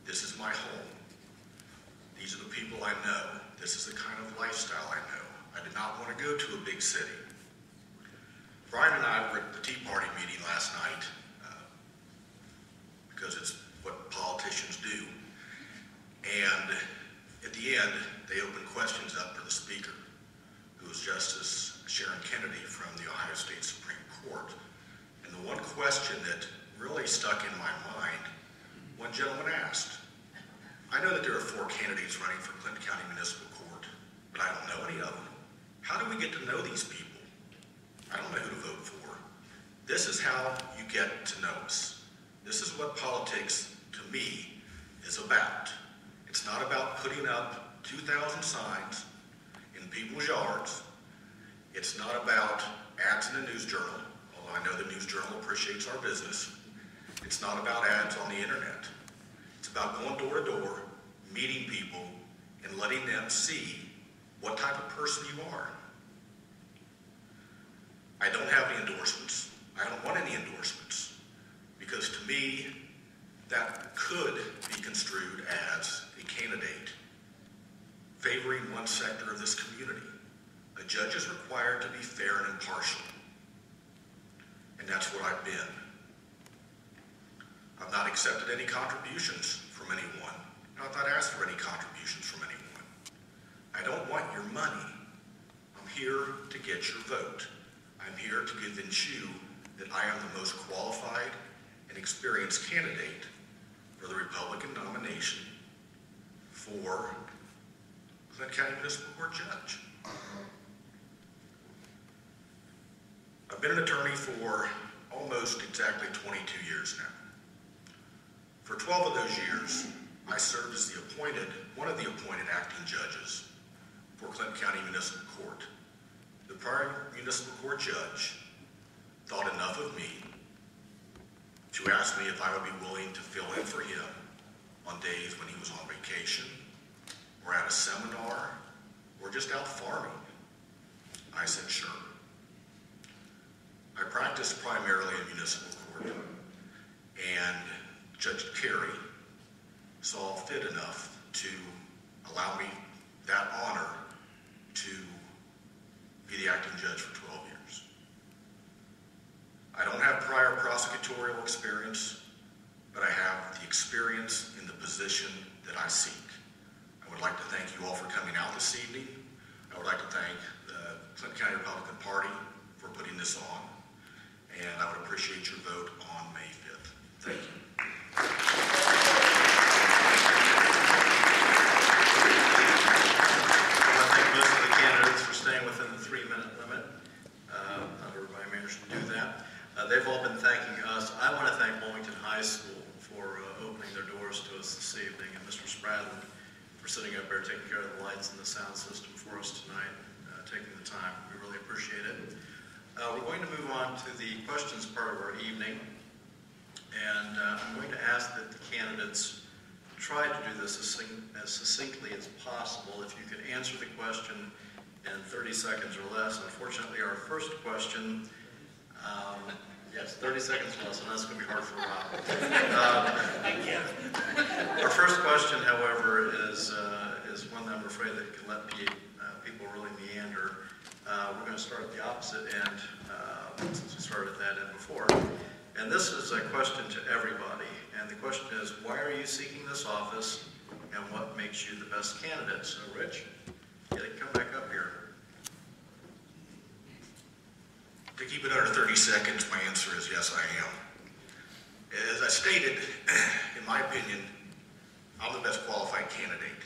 This is my home. These are the people I know. This is the kind of lifestyle I know. I did not want to go to a big city. Brian and I were at the Tea Party meeting last night because it's what politicians do. And at the end, they opened questions up for the speaker, who was Justice Sharon Kennedy from the Ohio State Supreme Court. And the one question that really stuck in my mind, one gentleman asked, I know that there are 4 candidates running for Clinton County Municipal Court, but I don't know any of them. How do we get to know these people? I don't know who to vote for. This is how you get to know us. This is what politics, to me, is about. It's not about putting up 2,000 signs in people's yards. It's not about ads in the News Journal, although I know the News Journal appreciates our business. It's not about ads on the internet. It's about going door to door, meeting people, and letting them see what type of person you are. I don't have any endorsements. I don't want any endorsements, because to me, that could be construed as a candidate favoring one sector of this community. A judge is required to be fair and impartial, and that's what I've been. I've not accepted any contributions from anyone. I've not asked for any contributions from anyone. I don't want your money. I'm here to get your vote. I'm here to convince you that I am the most qualified and experienced candidate for the Republican nomination for Clinton County Municipal Court Judge. I've been an attorney for almost exactly 22 years now. For 12 of those years, I served as one of the appointed acting judges for Clinton County Municipal Court. The prior municipal court judge thought enough of me to ask me if I would be willing to fill in for him on days when he was on vacation, or at a seminar, or just out farming. I said, sure. I practiced primarily in municipal court, and Judge Carey saw fit enough to allow me that honor to be the acting judge for 12 years. I don't have prior prosecutorial experience, but I have the experience in the position that I seek. I would like to thank you all for coming out this evening. I would like to thank the Clinton County Republican Party for putting this on, and I would appreciate your vote on May 5th. Thank you. Staying within the 3-minute limit. Not everybody managed to do that. They've all been thanking us. I want to thank Wilmington High School for opening their doors to us this evening, and Mr. Spradlin for sitting up there taking care of the lights and the sound system for us tonight, taking the time. We really appreciate it. We're going to move on to the questions part of our evening, and I'm going to ask that the candidates try to do this as succinctly as possible. If you could answer the question in 30 seconds or less. Unfortunately, our first question, yes, 30 seconds or less, and that's going to be hard for Rob. Our first question, however, is one that I'm afraid that can let people really meander. We're going to start at the opposite end, since we started at that end before. And this is a question to everybody. And the question is, why are you seeking this office, and what makes you the best candidate? So, Rich, come back up here. To keep it under 30 seconds, my answer is yes, I am. As I stated, in my opinion, I'm the best qualified candidate.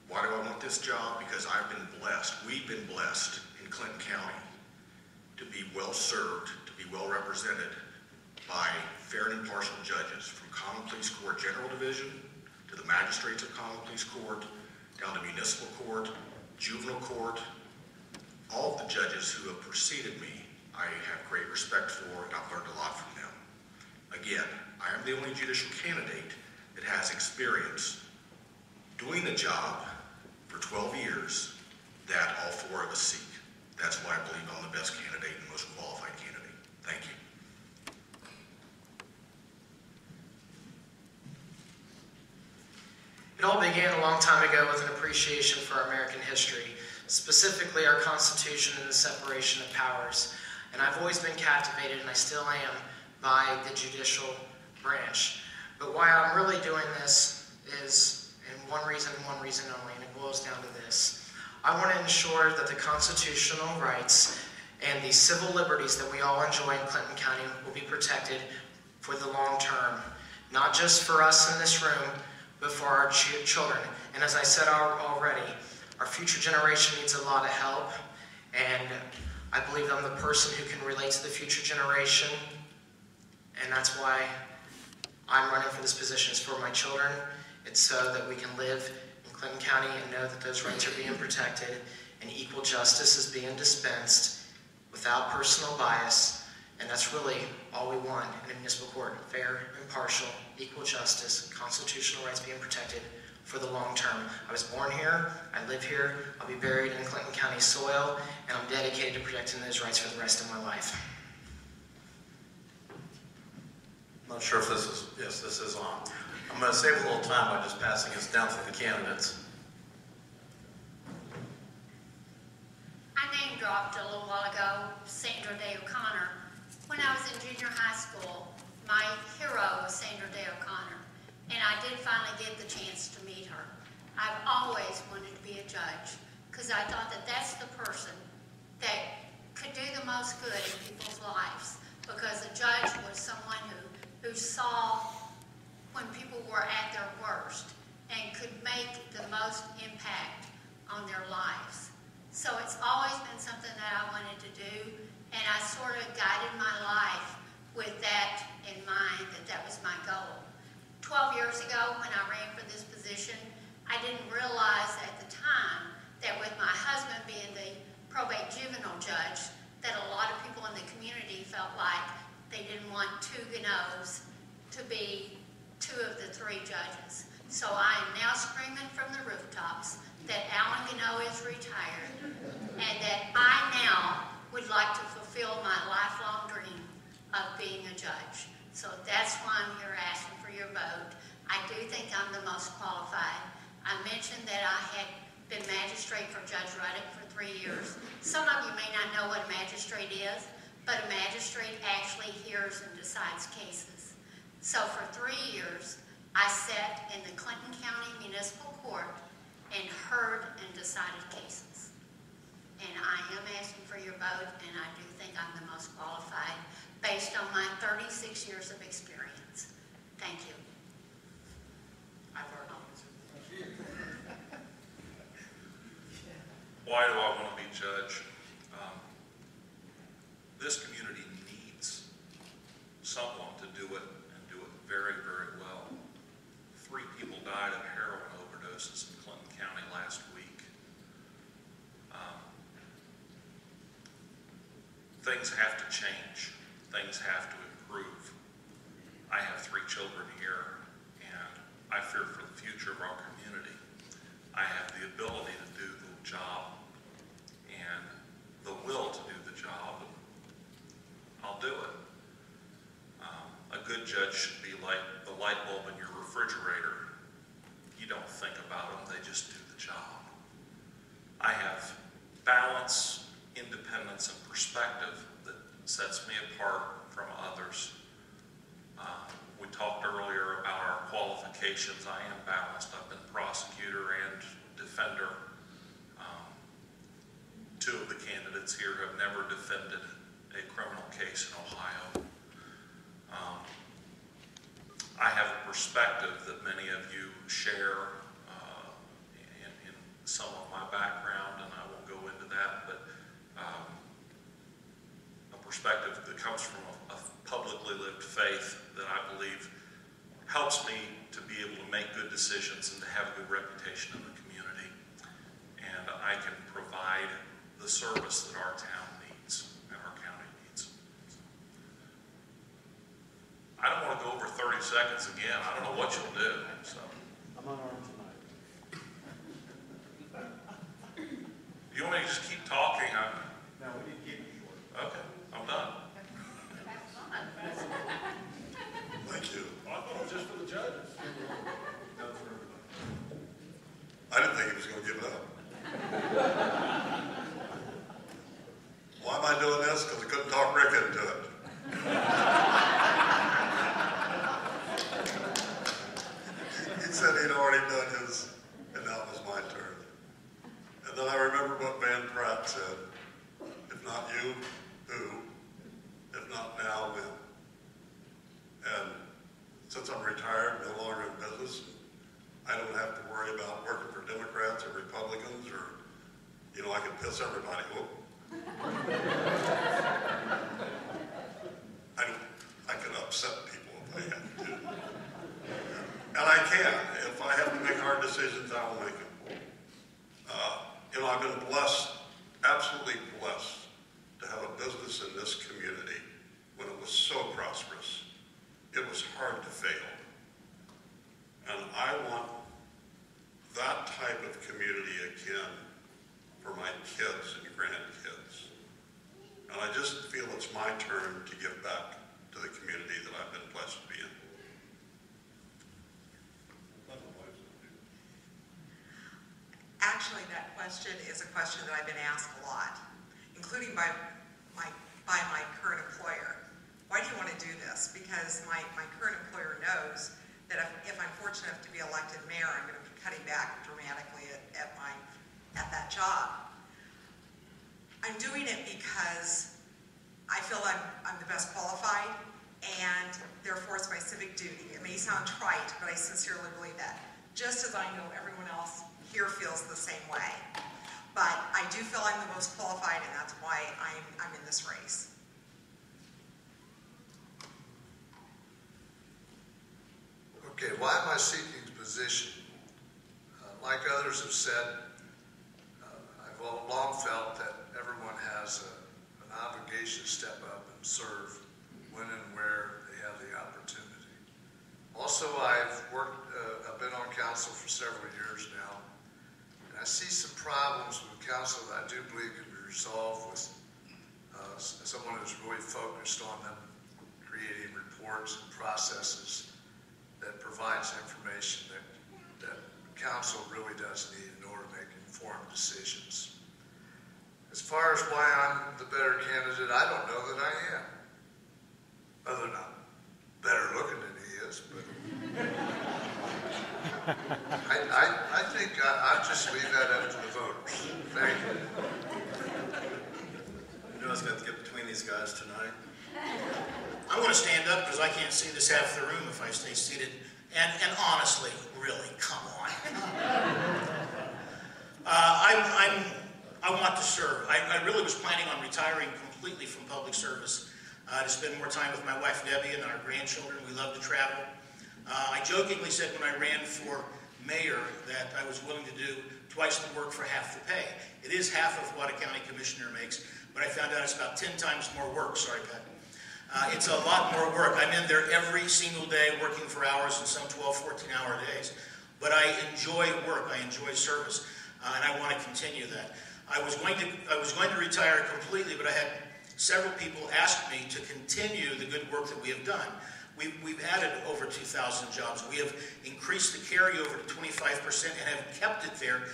Why do I want this job? Because I've been blessed, we've been blessed in Clinton County to be well served, to be well represented by fair and impartial judges, from Common Pleas Court General Division to the magistrates of Common Pleas Court, down to municipal court, juvenile court. All of the judges who have preceded me, I have great respect for, and I've learned a lot from them. Again, I am the only judicial candidate that has experience doing the job 12 years that all four of us seek. That's why I believe I'm the best candidate and the most qualified candidate. Thank you. It all began a long time ago with an appreciation for American history, specifically our Constitution and the separation of powers. And I've always been captivated, and I still am, by the judicial branch. But why I'm really doing this is, and one reason only, and it boils down to this. I want to ensure that the constitutional rights and the civil liberties that we all enjoy in Clinton County will be protected for the long term. Not just for us in this room, but for our children. And as I said already, our future generation needs a lot of help, and I believe I'm the person who can relate to the future generation, and that's why I'm running for this position. It's for my children. It's so that we can live in Clinton County and know that those rights are being protected and equal justice is being dispensed without personal bias, and that's really all we want in a municipal court: fair, impartial, equal justice, constitutional rights being protected for the long term. I was born here, I live here, I'll be buried in Clinton County soil, and I'm dedicated to protecting those rights for the rest of my life. I'm not sure if this is, yes, this is on. I'm going to save a little time by just passing this down through the candidates. I name dropped a little while ago Sandra Day O'Connor. When I was in junior high school, my hero was Sandra Day O'Connor, and I did finally get the chance to meet her. I've always wanted to be a judge because I thought that that's the person that could do the most good in people's lives, because a judge was someone who saw when people were at their worst and could make the most impact on their lives. So it's always been something that I wanted to do, and I sort of guided my life with that in mind, that was my goal. 12 years ago, when I ran for this position, I didn't realize at the time that with my husband being the probate juvenile judge, that a lot of people in the community felt like they didn't want two Ganoes to be two of the three judges. So I am now screaming from the rooftops that Alan Gano is retired, and that I now would like to fulfill my lifelong dream of being a judge. So that's why I'm here asking for your vote. I do think I'm the most qualified. I mentioned that I had been magistrate for Judge Ruddick for 3 years. Some of you may not know what a magistrate is, but a magistrate actually hears and decides cases. So for 3 years, I sat in the Clinton County Municipal Court and heard and decided cases. And I am asking for your vote, and I do think I'm the most qualified based on my 36 years of experience. Thank you. Why do I want to be judge? This community needs someone to do it, and do it very, very well. 3 people died of heroin overdoses in Clinton County last week. Things have to change. Things have to improve. I have 3 children here, and I fear for the future of our community. I have the ability to do the job and the will to do the job, and I'll do it. A good judge should be like the light bulb in your refrigerator. You don't think about them, they just do the job. I have balance, independence, and perspective that sets me apart from others. We talked earlier about our qualifications. I am balanced. I've been prosecutor and defender. 2 of the candidates here have never defended a criminal case in Ohio. I have a perspective that many of you share in some of my background, and I won't go into that, but a perspective that comes from a publicly lived faith that I believe helps me to be able to make good decisions and to have a good reputation in the community. And I can provide the service that our town needs and our county needs. I don't want to go over 30 seconds again. I don't know what you'll do. So. I'm unarmed tonight. he was going to give it up. Why am I doing this? Because I couldn't talk Rick into it. He said he'd already done his, and now it was my turn. And then I remember what Van Pratt said, if not you, who? If not now, when? And since I'm retired, no longer in business, I don't have to worry about working for Democrats or Republicans or, I can piss everybody. Whoa. I can upset people if I have to. And I can. If I have to make hard decisions, I will make them. I've been blessed, absolutely blessed, to have a business in this community when it was so prosperous. It was hard to fail. And I want that type of community again for my kids and grandkids. And I just feel it's my turn to give back to the community that I've been blessed to be in. Actually, that question is a question that I've been asked a lot, including by my current employer. Why do you want to do this? Because my current employer knows that if I'm fortunate enough to be elected mayor, I'm going to be cutting back dramatically at that job. I'm doing it because I feel I'm the best qualified, and therefore it's my civic duty. It may sound trite, but I sincerely believe that. Just as I know everyone else here feels the same way. But I do feel I'm the most qualified, and that's why I'm in this race. Okay, why am I seeking the position? Like others have said, I've long felt that everyone has an obligation to step up and serve when and where they have the opportunity. Also, I've been on council for several years now, and I see some problems with council that I do believe can be resolved with someone who's really focused on them, creating reports and processes that provides information that council really does need in order to make informed decisions. As far as why I'm the better candidate, I don't know that I am. Other than I'm better looking than he is, but I think I'll just leave that up to the voters. Thank you. I was going to get between these guys tonight. I want to stand up because I can't see this half the room if I stay seated. And honestly, really, come on. I want to serve. I really was planning on retiring completely from public service to spend more time with my wife Debbie and our grandchildren. We love to travel. I jokingly said when I ran for mayor that I was willing to do twice the work for half the pay. It is half of what a county commissioner makes, but I found out it's about 10 times more work. Sorry, Pat. It's a lot more work. I'm in there every single day working for hours and some 12, 14-hour days. But I enjoy work. I enjoy service, and I want to continue that. I was going to retire completely, but I had several people ask me to continue the good work that we have done. We've added over 2,000 jobs. We have increased the carryover to 25% and have kept it there.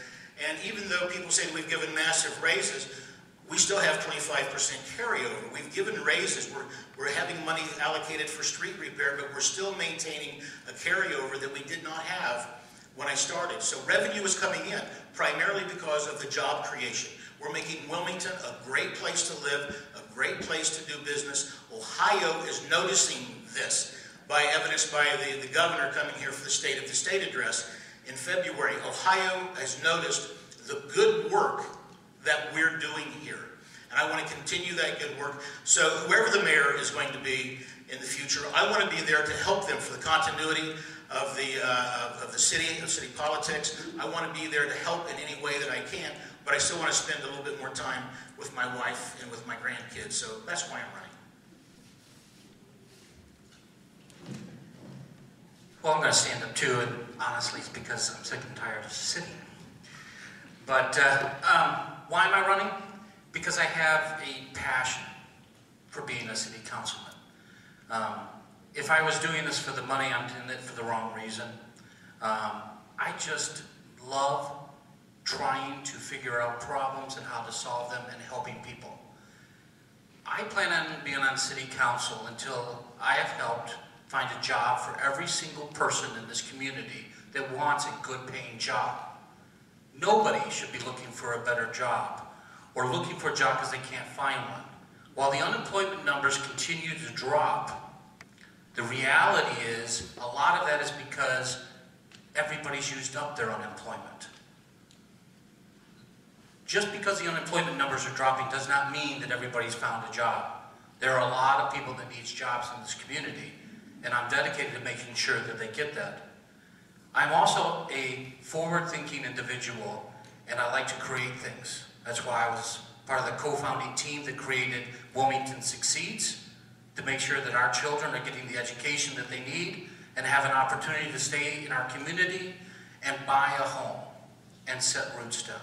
And even though people say we've given massive raises, we still have 25% carryover. We've given raises. We're having money allocated for street repair, but we're still maintaining a carryover that we did not have when I started. So revenue is coming in, primarily because of the job creation. We're making Wilmington a great place to live, a great place to do business. Ohio is noticing this, by evidenced by the governor coming here for the State of the State address in February. Ohio has noticed the good work that we're doing here. And I want to continue that good work. So whoever the mayor is going to be in the future, I want to be there to help them for the continuity of the city, of city politics. I want to be there to help in any way that I can, but I still want to spend a little bit more time with my wife and with my grandkids. So that's why I'm running. Well, I'm going to stand up too, and honestly, it's because I'm sick and tired of sitting. But why am I running? Because I have a passion for being a city councilman. If I was doing this for the money, I'm doing it for the wrong reason. I just love trying to figure out problems and how to solve them and helping people. I plan on being on city council until I have helped find a job for every single person in this community that wants a good paying job. Nobody should be looking for a better job or looking for a job because they can't find one. While the unemployment numbers continue to drop, the reality is a lot of that is because everybody's used up their unemployment. Just because the unemployment numbers are dropping does not mean that everybody's found a job. There are a lot of people that need jobs in this community, and I'm dedicated to making sure that they get that. I'm also a forward-thinking individual, and I like to create things. That's why I was part of the co-founding team that created Wilmington Succeeds, to make sure that our children are getting the education that they need and have an opportunity to stay in our community and buy a home and set roots down.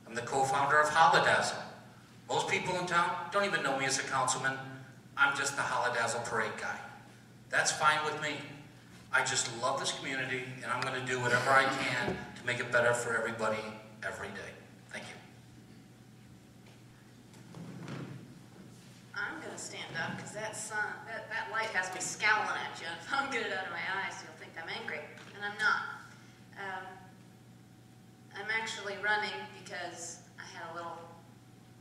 I'm the co-founder of Holidazzle. Most people in town don't even know me as a councilman. I'm just the Holidazzle parade guy. That's fine with me. I just love this community, and I'm going to do whatever I can to make it better for everybody every day. Thank you. I'm going to stand up because that light has me scowling at you. If I don't get it out of my eyes, you'll think I'm angry, and I'm not. I'm actually running because I had a little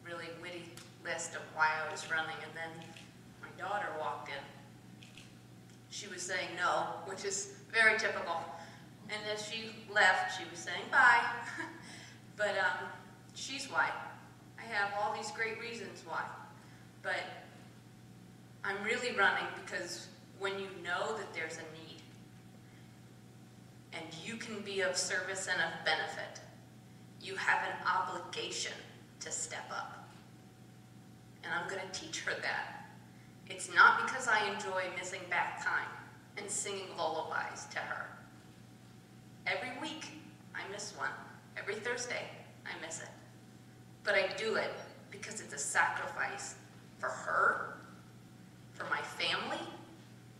really witty list of why I was running, and then my daughter walked in. She was saying no, which is very typical. And as she left, she was saying bye. But she's why. I have all these great reasons why. But I'm really running because when you know that there's a need, and you can be of service and of benefit, you have an obligation to step up. And I'm going to teach her that. It's not because I enjoy missing bath time and singing lullabies to her. Every week, I miss one. Every Thursday, I miss it. But I do it because it's a sacrifice for her, for my family,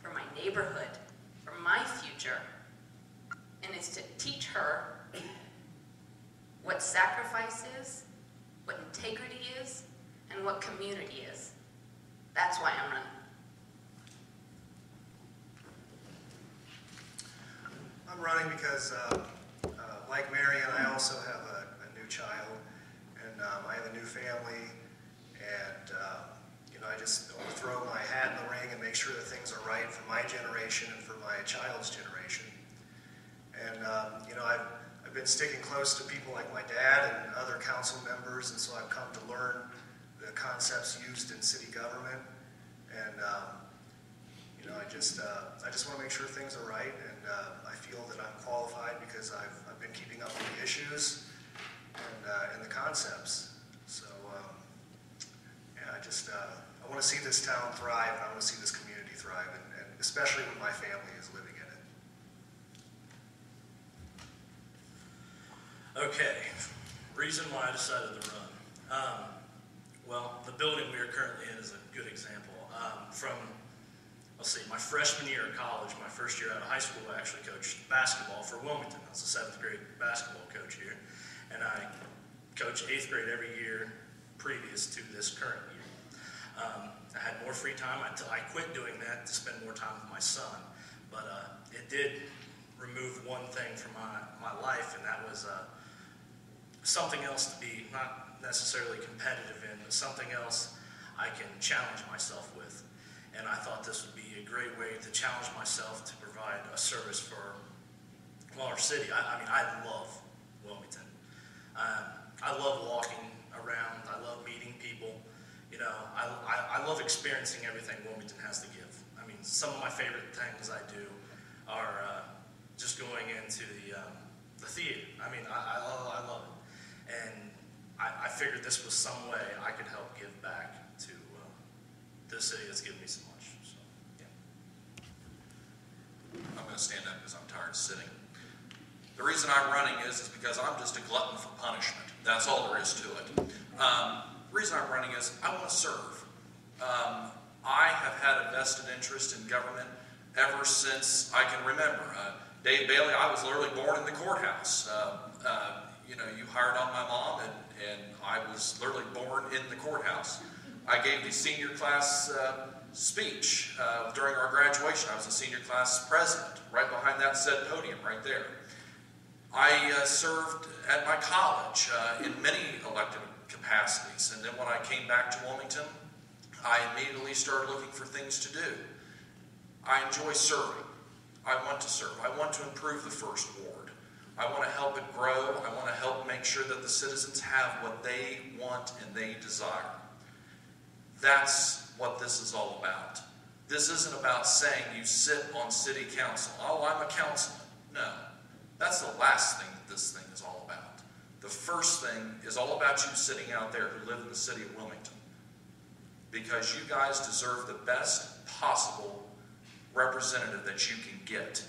for my neighborhood, for my future. And it's to teach her what sacrifice is, what integrity is, and what community is. That's why I'm running. I'm running because, like Marion, I also have a new child, and I have a new family, and I just want to throw my hat in the ring and make sure that things are right for my generation and for my child's generation. And I've been sticking close to people like my dad and other council members, and so I've come to learn the concepts used in city government. And I just want to make sure things are right, and I feel that I'm qualified because I've been keeping up with the issues and the concepts. So I want to see this town thrive, and I want to see this community thrive, and especially when my family is living in it. Okay, reason why I decided to run. Well, the building we are currently in is a good example. My freshman year of college, my first year out of high school, I actually coached basketball for Wilmington. I was a 7th grade basketball coach here, and I coached 8th grade every year previous to this current year. I had more free time. I quit doing that to spend more time with my son, but it did remove one thing from my life, and that was something else to be not necessarily competitive in, but something else I can challenge myself with. And I thought this would be a great way to challenge myself to provide a service for our city. I love Wilmington. I love walking around. I love meeting people. I love experiencing everything Wilmington has to give. Some of my favorite things I do are just going into the theater. I love it. And I figured this was some way I could help give back to the city that's given me so much. So, yeah. I'm going to stand up because I'm tired of sitting. The reason I'm running is because I'm just a glutton for punishment. That's all there is to it. The reason I'm running is I want to serve. I have had a vested interest in government ever since I can remember. Dave Bailey, I was literally born in the courthouse. you hired on my mom, and I was literally born in the courthouse. I gave the senior class speech during our graduation. I was the senior class president. Right behind that said podium right there. I served at my college in many elected capacities, and then when I came back to Wilmington, I immediately started looking for things to do. I enjoy serving. I want to serve. I want to improve the First Ward. I want to help it grow. I want to help make sure that the citizens have what they want and they desire. That's what this is all about. This isn't about saying you sit on city council. Oh, I'm a councilman. No. That's the last thing that this thing is all about. The first thing is all about you sitting out there who live in the city of Wilmington. Because you guys deserve the best possible representative that you can get.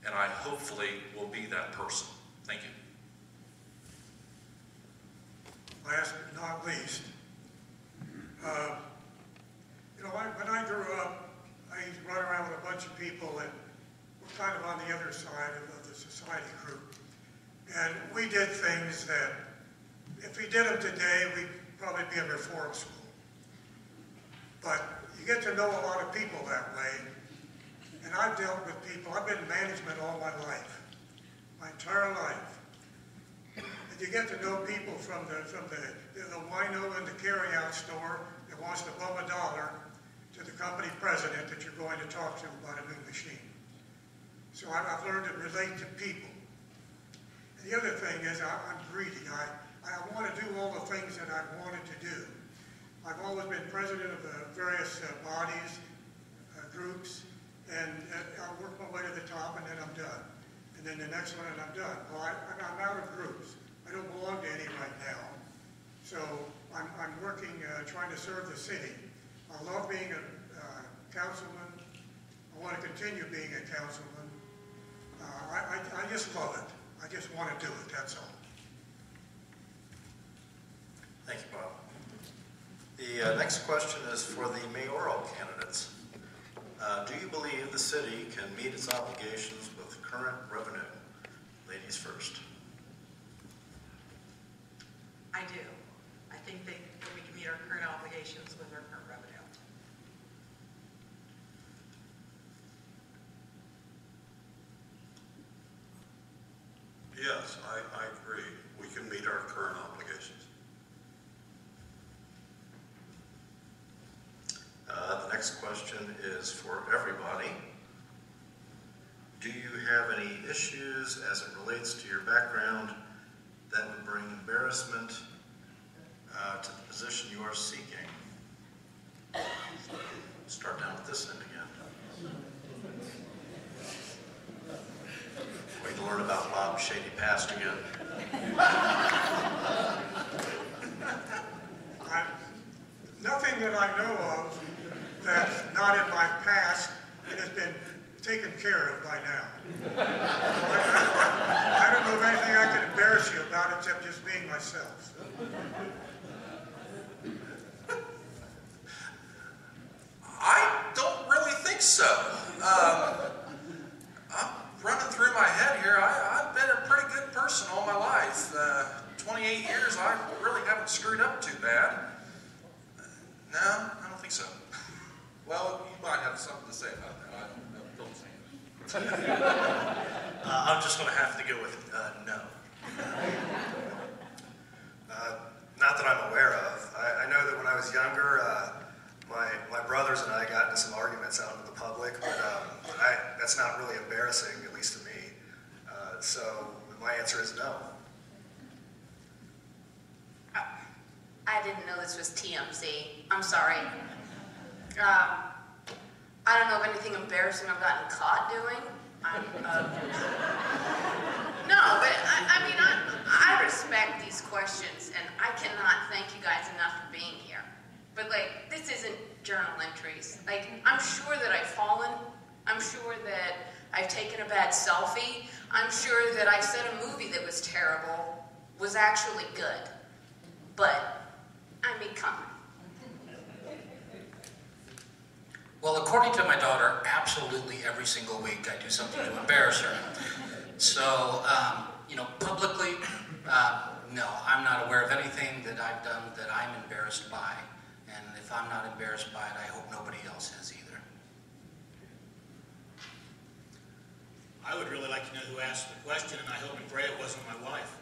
And I hopefully will be that person. Thank you. Last but not least, when I grew up, I used to run around with a bunch of people that were kind of on the other side of the society group. And we did things that, if we did them today, we'd probably be in reform school. But you get to know a lot of people that way. And I've dealt with people, I've been in management all my life, my entire life. And you get to know people from the wino in the carryout store that wants to bum $1 to the company president that you're going to talk to about a new machine. So I've learned to relate to people. And the other thing is I'm greedy. I want to do all the things that I've wanted to do. I've always been president of various bodies, groups, and I'll work my way to the top and then I'm done. And then the next one and I'm done. Well, I'm out of groups. I don't belong to any right now. So I'm working, trying to serve the city. I love being a councilman. I want to continue being a councilman. I just love it. I just want to do it, that's all. Thank you, Bob. The next question is for the mayoral candidates. Do you believe the city can meet its obligations with current revenue? Ladies first. I do. I think that we can meet our current obligations with our current revenue. Yes, I agree. We can meet our current obligations. The next question is for everybody. Do you have any issues as it relates to your background that would bring embarrassment to the position you are seeking? Start down at this end again. Wait to learn about Bob's shady past again. Nothing that I know of that's not in my past and has been taken care of by now. I don't know of anything I can embarrass you about except just being myself. I don't really think so. I'm running through my head here. I've been a pretty good person all my life. 28 years, I really haven't screwed up too bad. No, I don't think so. Well, you might have something to say about that. I don't know. Don't say it. I'm just going to have to go with no. Not that I'm aware of. I know that when I was younger, my brothers and I got into some arguments out in the public, but that's not really embarrassing, at least to me. So my answer is no. I didn't know this was TMZ. I'm sorry. I don't know of anything embarrassing I've gotten caught doing. No, but I respect these questions, and I cannot thank you guys enough for being here. But this isn't journal entries. I'm sure that I've fallen. I'm sure that I've taken a bad selfie. I'm sure that I said a movie that was terrible was actually good. But come on. Well, according to my daughter, absolutely every single week I do something to embarrass her. So, publicly, No, I'm not aware of anything that I've done that I'm embarrassed by. And if I'm not embarrassed by it, I hope nobody else is either. I would really like to know who asked the question, and I hope and pray it wasn't my wife.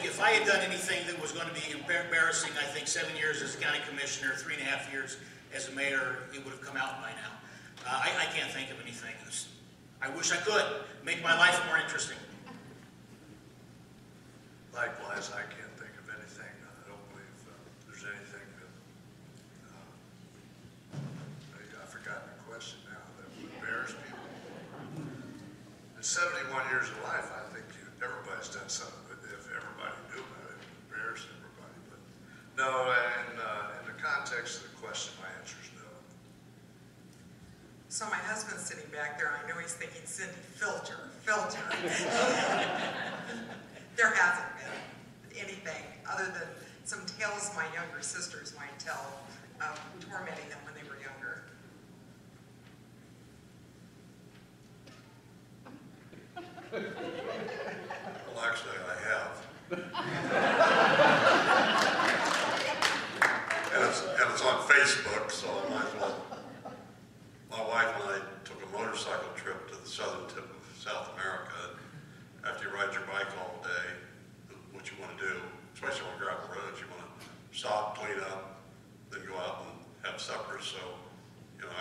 If I had done anything that was going to be embarrassing, I think 7 years as a county commissioner, 3.5 years as a mayor, it would have come out by now. I can't think of anything. I wish I could make my life more interesting. Likewise, I can't think of anything. I don't believe there's anything that, I've forgotten the question now, that would embarrass people. In 71 years of life, I think everybody's done something, but if everybody knew about it, it would embarrass everybody. But no, in the context of the question, my answer is no. So my husband's sitting back there, I know he's thinking, Cindy, filter. There hasn't been anything other than some tales my younger sisters might tell of tormenting them when they were younger. Well, actually, I have. and it's on Facebook, so I might as well. My wife and I took a motorcycle trip to the southern tip of South America. After you ride your bike all day, what you want to do, especially on gravel roads, you want to stop, clean up, then go out and have supper. So,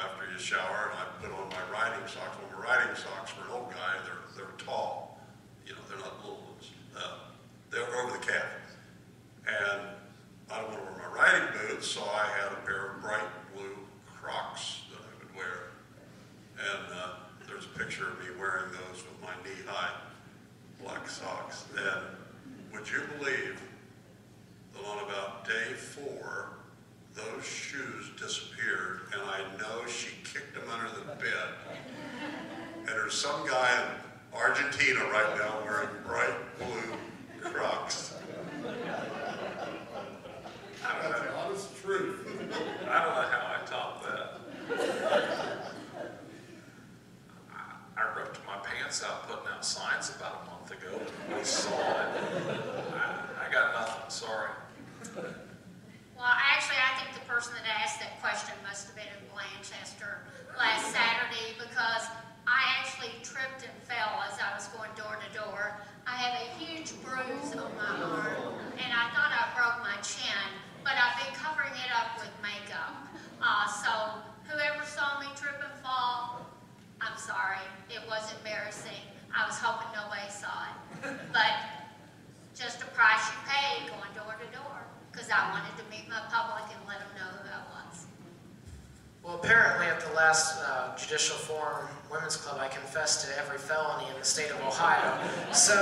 after you shower, and I put on my riding socks. Well, my riding socks for an old guy, they're tall. They're not little ones. They're over the calf. And I don't want to wear my riding boots, so I had a pair of bright blue Crocs that I would wear. And there's a picture of me wearing those with my knee-high black socks. And would you believe that on about day 4, those shoes disappeared, and I know she kicked them under the bed. And there's some guy in Argentina right now wearing bright blue Crocs. That's the honest truth. I don't know how I topped that. I ripped my pants out putting out signs about a month ago. We saw it. I got nothing, sorry. Well, actually, I think the person that asked that question must have been in Blanchester last Saturday, because I actually tripped and fell as I was going door to door. I have a huge bruise on my arm, and I thought I broke my chin, but I've been covering it up with makeup. So whoever saw me trip and fall, I'm sorry. It was embarrassing. I was hoping nobody saw it. But just a price you pay going door to door, because I wanted to meet my public and let them know who I was. Well, apparently at the last Judicial Forum Women's Club, I confessed to every felony in the state of Ohio. So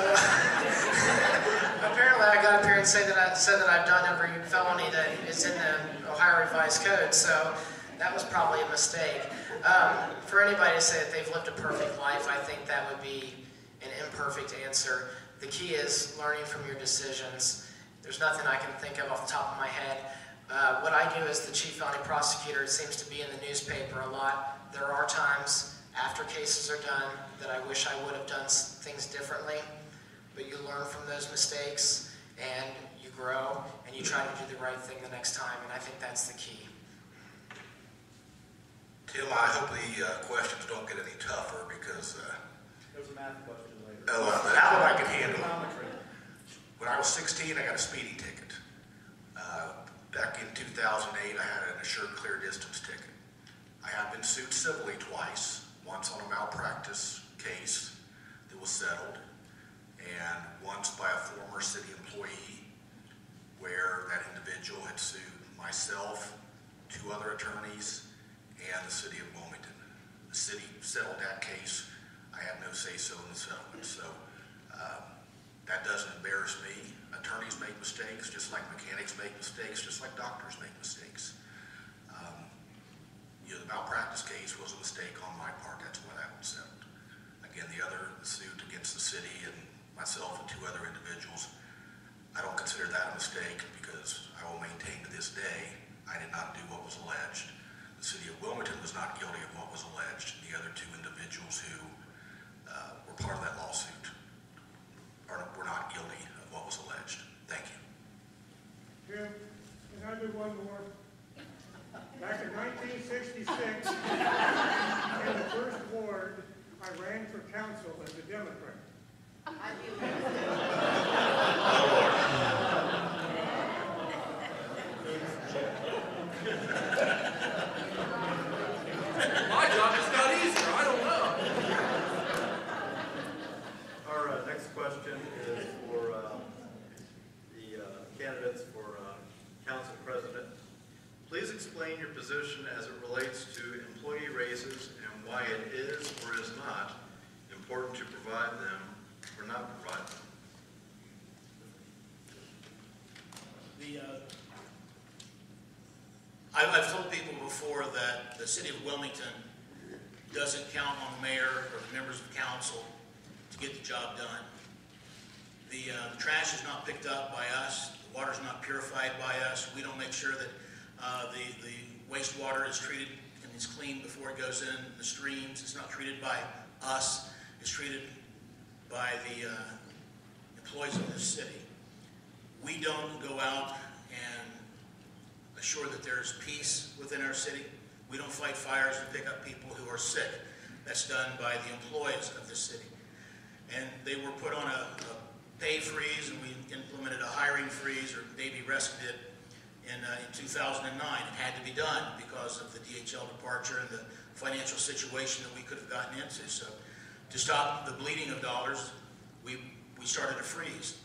apparently I got up here and said that I've done every felony that is in the Ohio Revised Code. So that was probably a mistake. For anybody to say that they've lived a perfect life, I think that would be an imperfect answer. The key is learning from your decisions. There's nothing I can think of off the top of my head. What I do as the Chief Felony Prosecutor, it seems to be in the newspaper a lot. There are times after cases are done that I wish I would have done things differently, but you learn from those mistakes and you grow and you try to do the right thing the next time, and I think that's the key. Tim, I hope the questions don't get any tougher because... There's a math question later. Oh, that one I can handle. When I was 16, I got a speeding ticket. Back in 2008, I had an assured clear distance ticket. I have been sued civilly twice, once on a malpractice case that was settled, and once by a former city employee where that individual had sued myself, 2 other attorneys, and the city of Wilmington. The city settled that case. I had no say-so in the settlement, so that doesn't embarrass me. Attorneys make mistakes, just like mechanics make mistakes, just like doctors make mistakes. The malpractice case was a mistake on my part. That's why that was settled. Again, the other suit against the city and myself and 2 other individuals, I don't consider that a mistake because I will maintain to this day I did not do what was alleged. The city of Wilmington was not guilty of what was alleged. The other 2 individuals who were part of that lawsuit question is for the candidates for council president. Please explain your position as it relates to employee raises and why it is or is not important to provide them or not provide them. I've told people before that the city of Wilmington doesn't count on the mayor or the members of council to get the job done. The trash is not picked up by us. The water is not purified by us. We don't make sure that the wastewater is treated and is cleaned before it goes in the streams. It's not treated by us. It's treated by the employees of this city. We don't go out and assure that there's peace within our city. We don't fight fires and pick up people who are sick. That's done by the employees of this city. And they were put on a pay freeze, and we implemented a hiring freeze, or Davey rescued it in 2009. It had to be done because of the DHL departure and the financial situation that we could have gotten into. So to stop the bleeding of dollars, we started a freeze.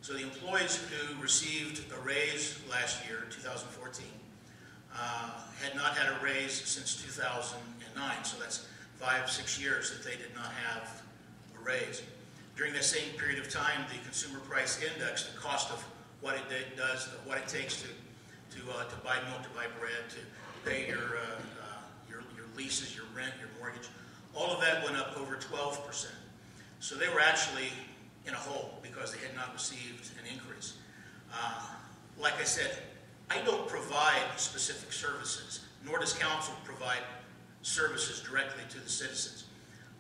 So the employees who received a raise last year, 2014, had not had a raise since 2009. So that's 5-6 years that they did not have a raise. During that same period of time, the consumer price index, the cost of what it does, what it takes to buy milk, to buy bread, to pay your leases, your rent, your mortgage, all of that went up over 12%. So they were actually in a hole because they had not received an increase. Like I said, I don't provide specific services, nor does council provide services directly to the citizens.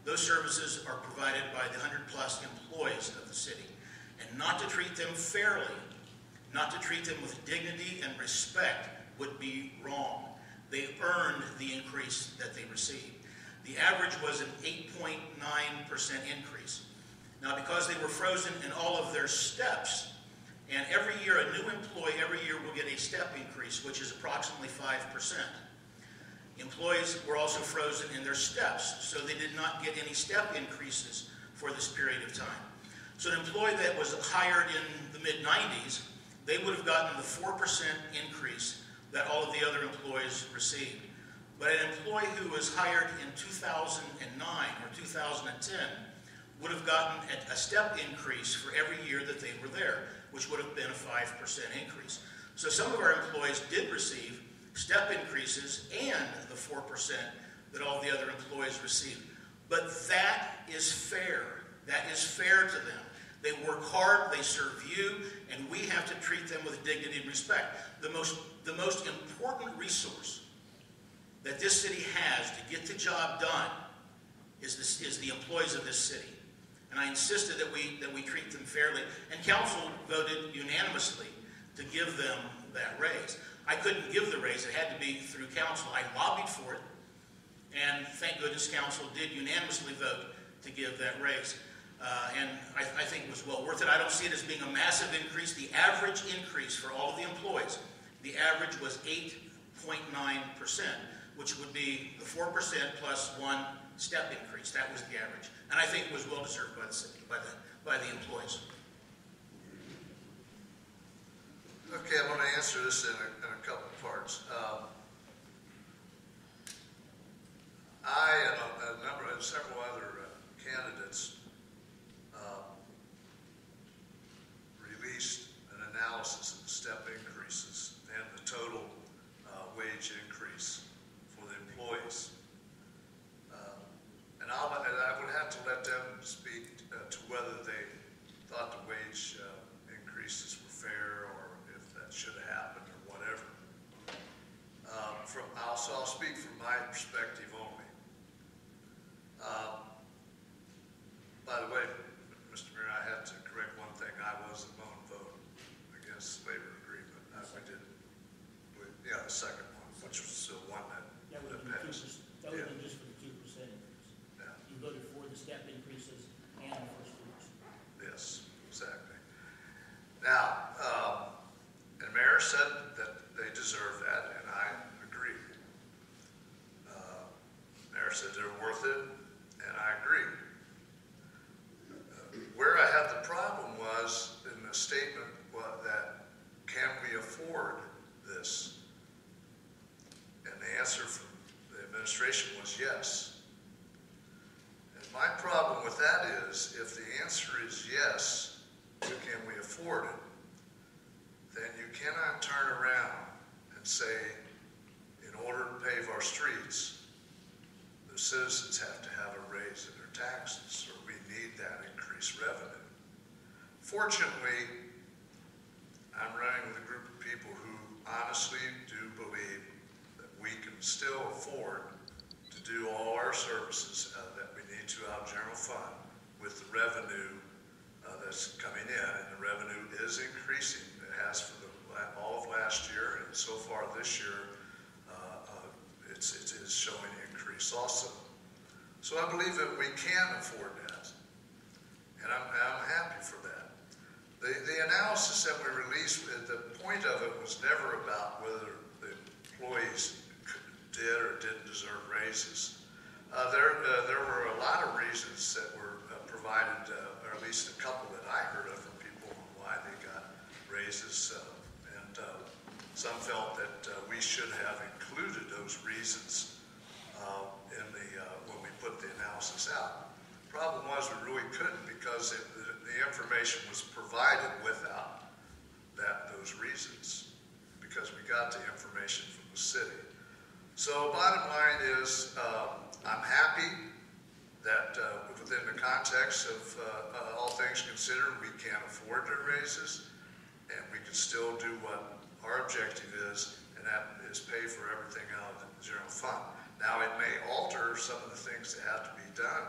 Those services are provided by the 100+ employees of the city. And not to treat them fairly, not to treat them with dignity and respect would be wrong. They earned the increase that they received. The average was an 8.9% increase. Now, because they were frozen in all of their steps, and every year a new employee every year will get a step increase, which is approximately 5%. Employees were also frozen in their steps, so they did not get any step increases for this period of time. So an employee that was hired in the mid-90s, they would have gotten the 4% increase that all of the other employees received. But an employee who was hired in 2009 or 2010 would have gotten a step increase for every year that they were there, which would have been a 5% increase. So some of our employees did receive step increases and the 4% that all the other employees received. But that is fair. That is fair to them. They work hard, they serve you, and we have to treat them with dignity and respect. The most important resource that this city has to get the job done is the employees of this city. And I insisted that we treat them fairly. And council voted unanimously to give them that raise. I couldn't give the raise. It had to be through council. I lobbied for it. And thank goodness council did unanimously vote to give that raise. And I think it was well worth it. I don't see it as being a massive increase. The average increase for all of the employees, the average was 8.9%, which would be the 4% plus one step increase. That was the average. And I think it was well deserved by the city, by the employees. Okay, I want to answer this in a couple parts. I and several other candidates released an analysis of the step increases and the total wage increase for the employees. And I would have to let them speak to whether they thought the wage increases were fair or if that should have happened or whatever. So I'll speak from my perspective only. By the way, Mr. Mayor, I have to correct one thing. I was a lone vote against the labor agreement. We did, the second one, which was the one that passed. That would have been just for the 2% increase. Yeah. You voted for the step increases and the first 2%. Yes, exactly. Now, and Mayor said that they deserve that, and I agree. Mayor said they're worth it, and I agree. Where I have the is yes, can we afford it? Then you cannot turn around and say, in order to pave our streets, the citizens have to have a raise in their taxes, or we need that increased revenue. Fortunately, I'm running with a group of people who honestly do believe that we can still afford to do all our services that we need to out of general fund with the revenue that's coming in, and the revenue is increasing. It has for all of last year, and so far this year, it is showing increase also. So I believe that we can afford that, and I'm happy for that. The analysis that we released, the point of it was never about whether the employees did or didn't deserve raises. There were a lot of reasons that were provided, or at least a couple that I heard of from people on why they got raises, and some felt that we should have included those reasons when we put the analysis out. The problem was we really couldn't, because the information was provided without those reasons, because we got the information from the city. So bottom line is, I'm happy that within the context of all things considered, we can't afford their raises, and we can still do what our objective is, and that is pay for everything out of the general fund. Now, it may alter some of the things that have to be done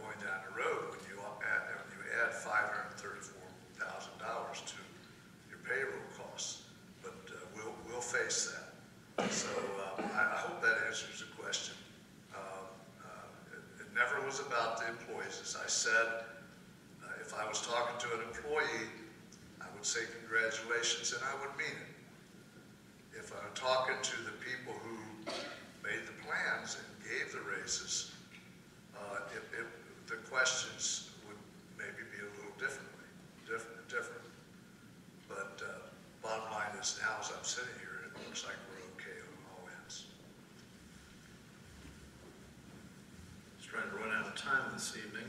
going down the road when you add $534,000 to your payroll costs, but we'll face that. So I hope that answers the question. It never was about the employees. As I said, if I was talking to an employee, I would say congratulations, and I would mean it. If I'm talking to the people who made the plans and gave the raises, the questions would maybe be a little different. But bottom line is, now as I'm sitting here, it looks like we're okay on all ends. Just trying to run out of time this evening.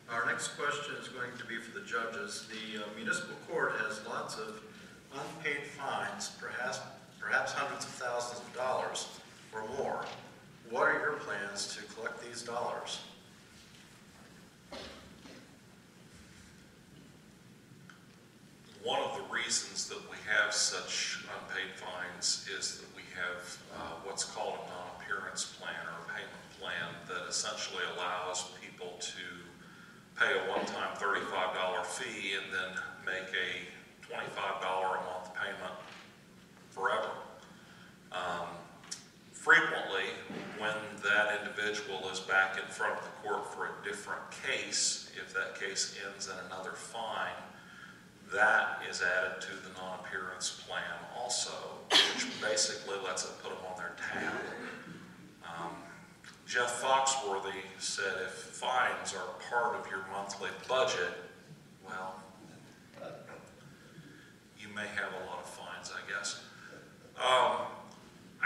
Our next question is going to be for the judges. The municipal court has lots of unpaid fines, perhaps hundreds of thousands of dollars or more. What are your plans to collect these dollars? One of the reasons that we have such unpaid fines is that we have what's called a non-appearance plan, or a payment plan, that essentially allows people to pay a one-time $35 fee and then make a $25 a month payment forever. Frequently, when that individual is back in front of the court for a different case, if that case ends in another fine, that is added to the non-appearance plan also, which basically lets it put them on their tab. Jeff Foxworthy said if fines are part of your monthly budget, well, you may have a lot of fines, I guess.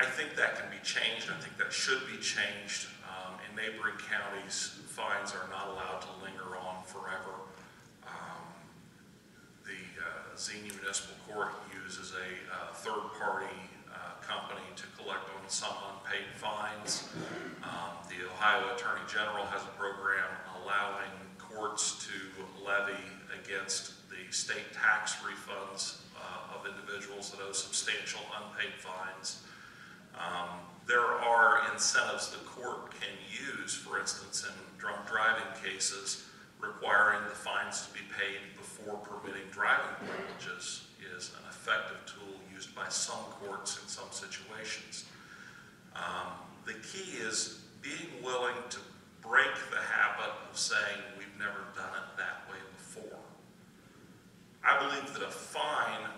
I think that can be changed. I think that should be changed. In neighboring counties, fines are not allowed to linger on forever. The Xenia Municipal Court uses a third-party company to collect on some unpaid fines. The Ohio Attorney General has a program allowing courts to levy against the state tax refunds of individuals that owe substantial unpaid fines. There are incentives the court can use, for instance, in drunk driving cases, requiring the fines to be paid before permitting driving privileges is an effective tool used by some courts in some situations. The key is being willing to break the habit of saying we've never done it that way before. I believe that a fine,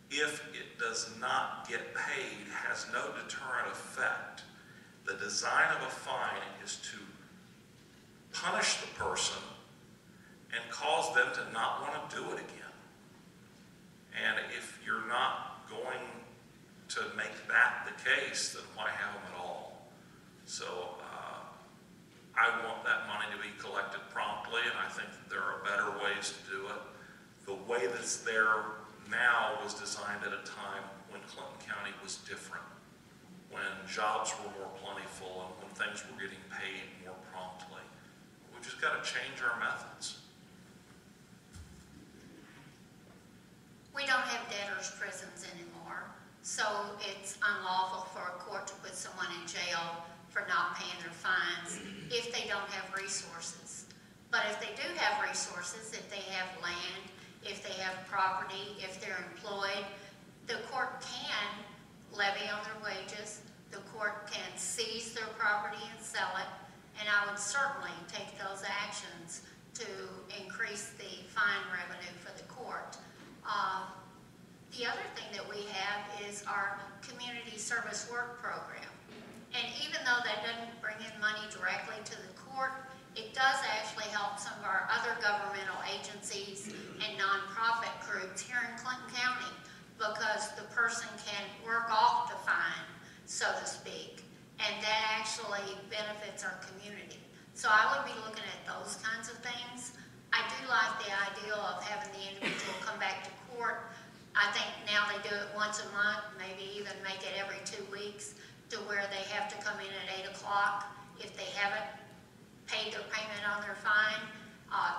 if it does not get paid, has no deterrent effect. The design of a fine is to punish the person and cause them to not want to do it again. And if you're not going to make that the case, then why have them at all? So I want that money to be collected promptly, and I think There are better ways to do it. The way that's there now was designed at a time when Clinton County was different, when jobs were more plentiful and when things were getting paid more promptly. We've just got to change our methods. We don't have debtors' prisons anymore, so it's unlawful for a court to put someone in jail for not paying their fines if they don't have resources. But if they do have resources, if they have land, if they have property, if they're employed, the court can levy on their wages, the court can seize their property and sell it, and I would certainly take those actions to increase the fine revenue for the court. The other thing that we have is our community service work program. And even though that doesn't bring in money directly to the court, it does actually help some of our other governmental agencies and nonprofit groups here in Clinton County, because the person can work off the fine, so to speak, and that actually benefits our community. So I would be looking at those kinds of things. I do like the idea of having the individual come back to court. I think now they do it once a month, maybe even make it every 2 weeks, to where they have to come in at 8 o'clock if they haven't paid their payment on their fine.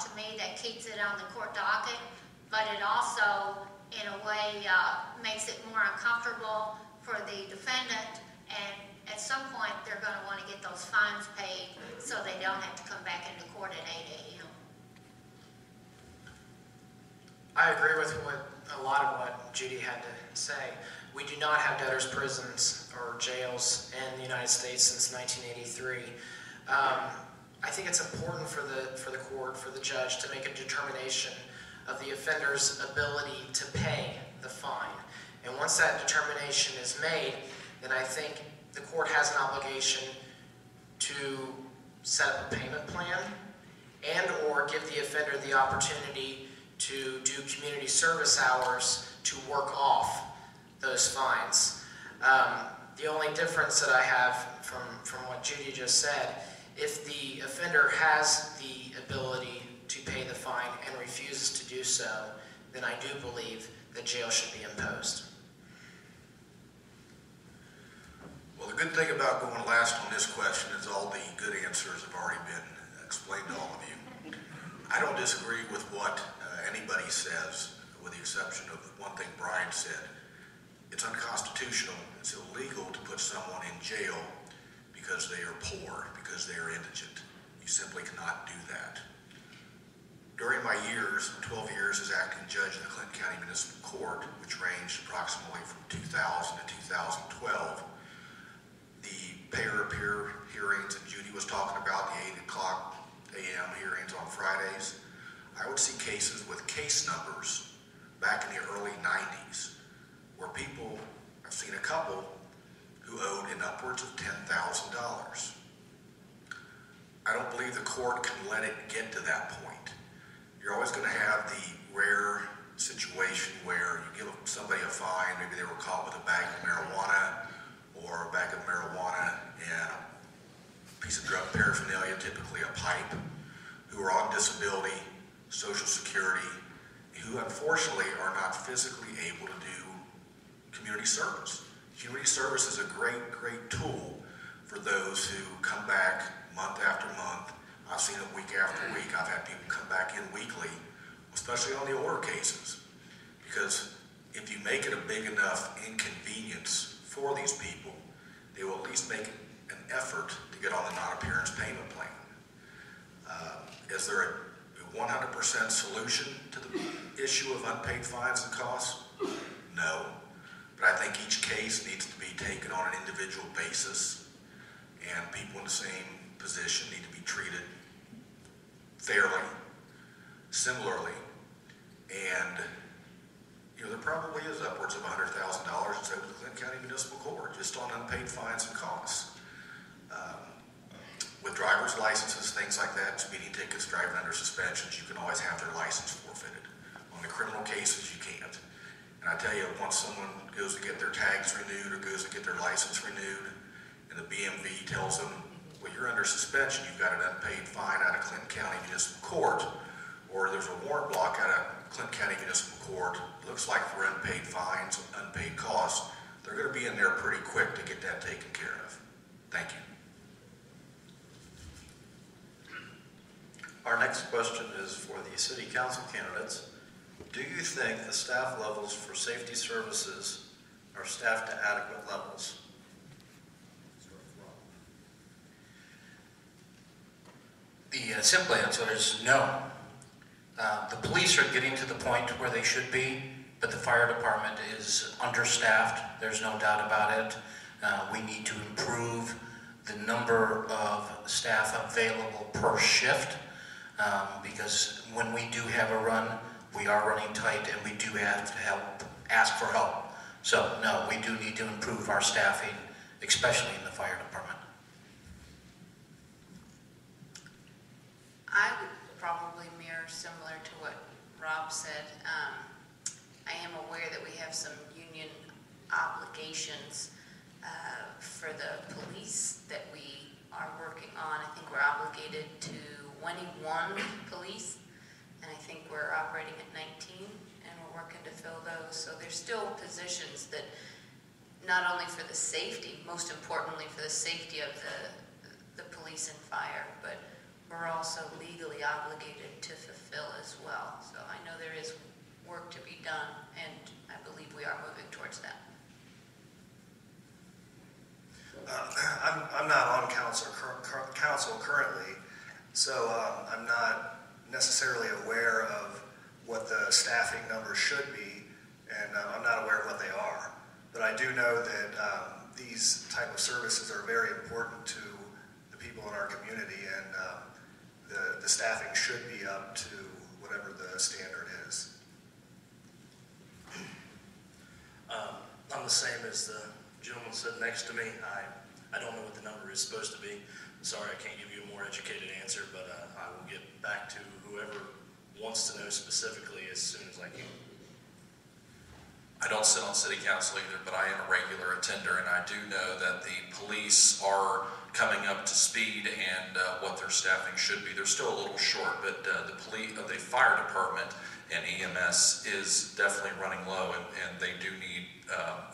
To me, that keeps it on the court docket, but it also, in a way, makes it more uncomfortable for the defendant, and at some point, they're going to want to get those fines paid so they don't have to come back into court at 8 a.m. I agree with a lot of what Judy had to say. We do not have debtors' prisons or jails in the United States since 1983. I think it's important for the court, for the judge, to make a determination of the offender's ability to pay the fine. And once that determination is made, then I think the court has an obligation to set up a payment plan and or give the offender the opportunity to do community service hours to work off those fines. The only difference that I have from what Judy just said, if the offender has the ability to pay the fine and refuses to do so, then I do believe that jail should be imposed. Well, the good thing about going last on this question is all the good answers have already been explained to all of you. I don't disagree with what anybody says, with the exception of one thing Brian said. It's unconstitutional, it's illegal to put someone in jail because they are poor, because they are indigent. You simply cannot do that. During my years, 12 years as acting judge in the Clinton County Municipal Court, which ranged approximately from 2000 to 2012, the pay-or-appear hearings that Judy was talking about, the 8 o'clock a.m. hearings on Fridays, I would see cases with case numbers back in the early 90s where people, I've seen a couple, who owed in upwards of $10,000. I don't believe the court can let it get to that point. You're always going to have the rare situation where you give somebody a fine, maybe they were caught with a bag of marijuana or a bag of marijuana and a piece of drug paraphernalia, typically a pipe, who are on disability, Social Security, who unfortunately are not physically able to do community service. Community service is a great, great tool for those who come back month after month. I've seen it week after week. I've had people come back in weekly, especially on the older cases, because if you make it a big enough inconvenience for these people, they will at least make an effort to get on the non-appearance payment plan. Is there a 100% solution to the issue of unpaid fines and costs? No. But I think each case needs to be taken on an individual basis, and people in the same position need to be treated fairly, similarly, and there probably is upwards of $100,000 that's owed to the Clinton County Municipal Court just on unpaid fines and costs. With driver's licenses, things like that, speeding tickets, driving under suspensions, you can always have their license forfeited. On the criminal cases, you can't. And I tell you, once someone goes to get their tags renewed or goes to get their license renewed, and the BMV tells them, well, you're under suspension, you've got an unpaid fine out of Clinton County Municipal Court, or there's a warrant block at a Clinton County Municipal Court, looks like for unpaid fines, unpaid costs, they're going to be in there pretty quick to get that taken care of. Thank you. Our next question is for the city council candidates. Do you think the staff levels for safety services are staffed to adequate levels? The simple answer is no. The police are getting to the point where they should be, but the fire department is understaffed. There's no doubt about it. We need to improve the number of staff available per shift, because when we do have a run, we are running tight and we do have to ask for help. So no, we do need to improve our staffing, especially in the fire department. I would probably mirror similar to what Rob said. I am aware that we have some union obligations for the police that we are working on. I think we're obligated to 21 police, and I think we're operating at 19, and we're working to fill those. So there's still positions that, not only for the safety, most importantly for the safety of the police and fire, but we're also legally obligated to fulfill as well. So I know there is work to be done, and I believe we are moving towards that. I'm not on council currently, so I'm not necessarily aware of what the staffing numbers should be, and I'm not aware of what they are. But I do know that these type of services are very important to the people in our community, and the staffing should be up to whatever the standard is. I'm the same as the gentleman sitting next to me. I don't know what the number is supposed to be. I'm sorry, I can't give you a more educated answer, but I will get back to whoever wants to know specifically as soon as I can. I don't sit on city council either, but I am a regular attender, and I do know that the police are coming up to speed and what their staffing should be. They're still a little short, but the fire department and EMS is definitely running low, and they do need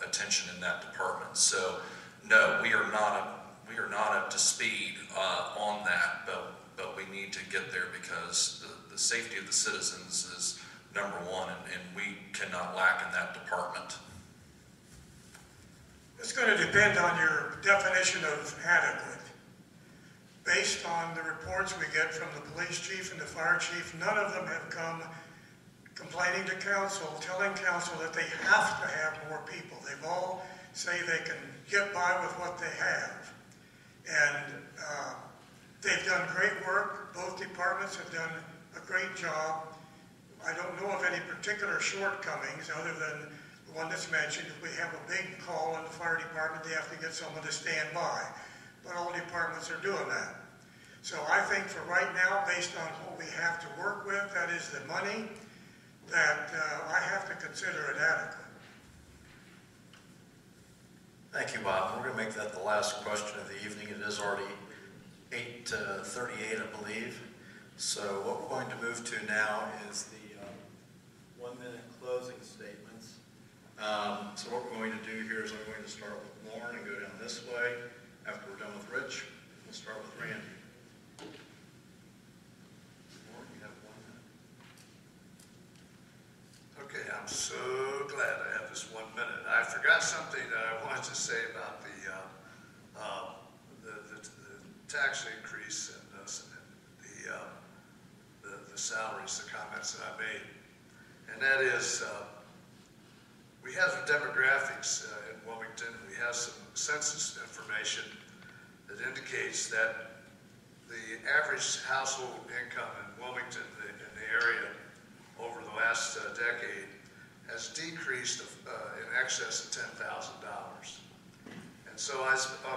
attention in that department. So, no, we are not up to speed on that, but we need to get there because the safety of the citizens is number one, and we cannot lack in that department. It's going to depend on your definition of adequate. Based on the reports we get from the police chief and the fire chief, none of them have come complaining to council, telling council that they have to have more people. They've all say they can get by with what they have. And they've done great work. Both departments have done a great job. I don't know of any particular shortcomings other than the one that's mentioned. If we have a big call in the fire department, they have to get someone to stand by. But all departments are doing that. So I think for right now, based on what we have to work with, that is the money, that I have to consider it adequate. Thank you, Bob. We're going to make that the last question of the evening. It is already 8:38, I believe. So what we're going to move to now is the 1-minute closing statements. So what we're going to do here is I'm going to start with Lauren and go down this way. After we're done with Rich, we'll start with Randy. Lauren, you have 1 minute. Okay, I'm so glad I have this 1 minute. I forgot something that I wanted to say about the tax increase and the salaries, the comments that I made. And that is, we have some demographics in Wilmington. We have some census information that indicates that the average household income in Wilmington, in the area, over the last decade, has decreased in excess of $10,000. And so,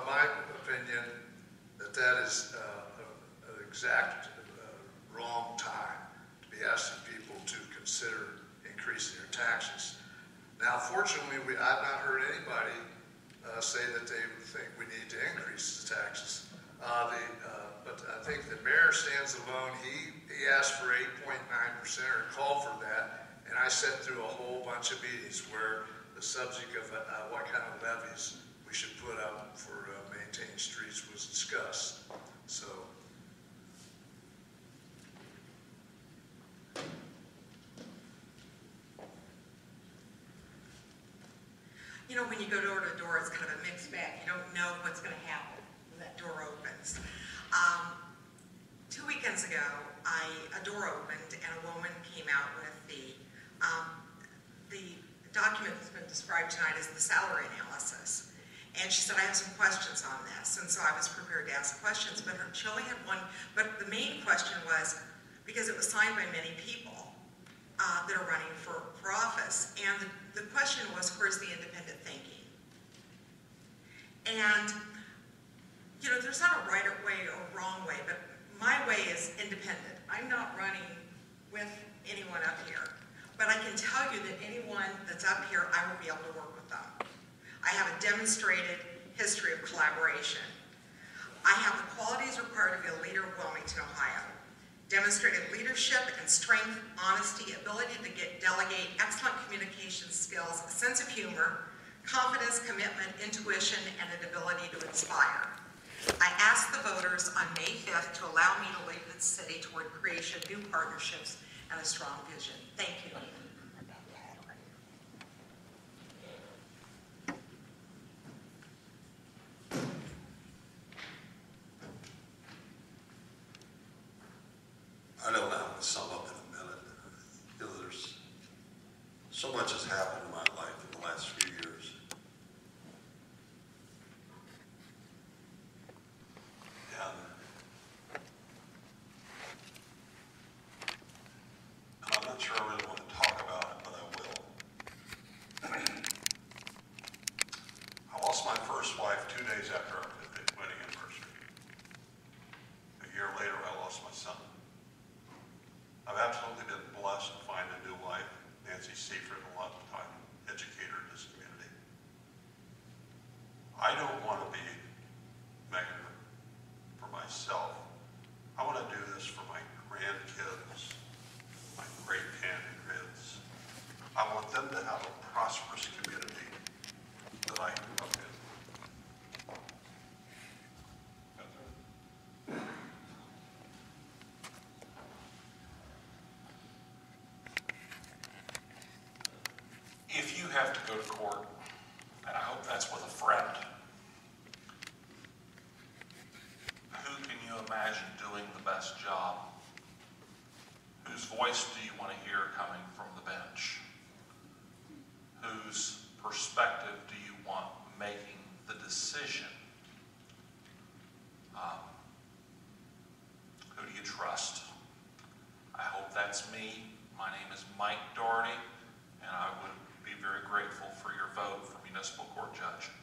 my opinion, that is an exact wrong time to be asking people to consider increasing their taxes. Now, fortunately, I've not heard anybody say that they think we need to increase the taxes. But I think the mayor stands alone. He asked for 8.9% or called for that, and I sat through a whole bunch of meetings where the subject of what kind of levies we should put up for maintaining streets was discussed. So. You know, when you go door to door, it's kind of a mixed bag. You don't know what's going to happen when that door opens. 2 weekends ago, a door opened and a woman came out with the document that's been described tonight as the salary analysis. And she said, I have some questions on this. And so I was prepared to ask questions, but she only had one. But the main question was, because it was signed by many people that are running for office, and the question was, where's the independent thinking? And, you know, there's not a right way or wrong way, but my way is independent. I'm not running with anyone up here. But I can tell you that anyone that's up here, I will be able to work with them. I have a demonstrated history of collaboration. I have the qualities required to be a leader of Wilmington, Ohio. Demonstrated leadership and strength, honesty, ability to delegate, excellent communication skills, a sense of humor, confidence, commitment, intuition, and an ability to inspire. I ask the voters on May 5th to allow me to lead the city toward creation of new partnerships and a strong vision. Thank you. I don't know how to sum up in a minute. You know, there's so much has happened in my life in the last few years. And I'm not sure I really want to talk about it, but I will. I lost my first wife 2 days after our 50th wedding anniversary. A year later, I lost my son. I've absolutely been blessed to find a new wife, Nancy Seifert, a longtime educator in this community. I don't want to be Megan for myself. I want to do this for my grandkids, my great-grandkids. I want them to have a prosperous community that I grew up in. If you have to go to court, and I hope that's with a friend, who can you imagine doing the best job? Whose voice do you want to hear coming from the bench? Whose perspective do you want making the decision? Who do you trust? I hope that's me. My name is Mike Doherty, and I would be very grateful for your vote for municipal court judge.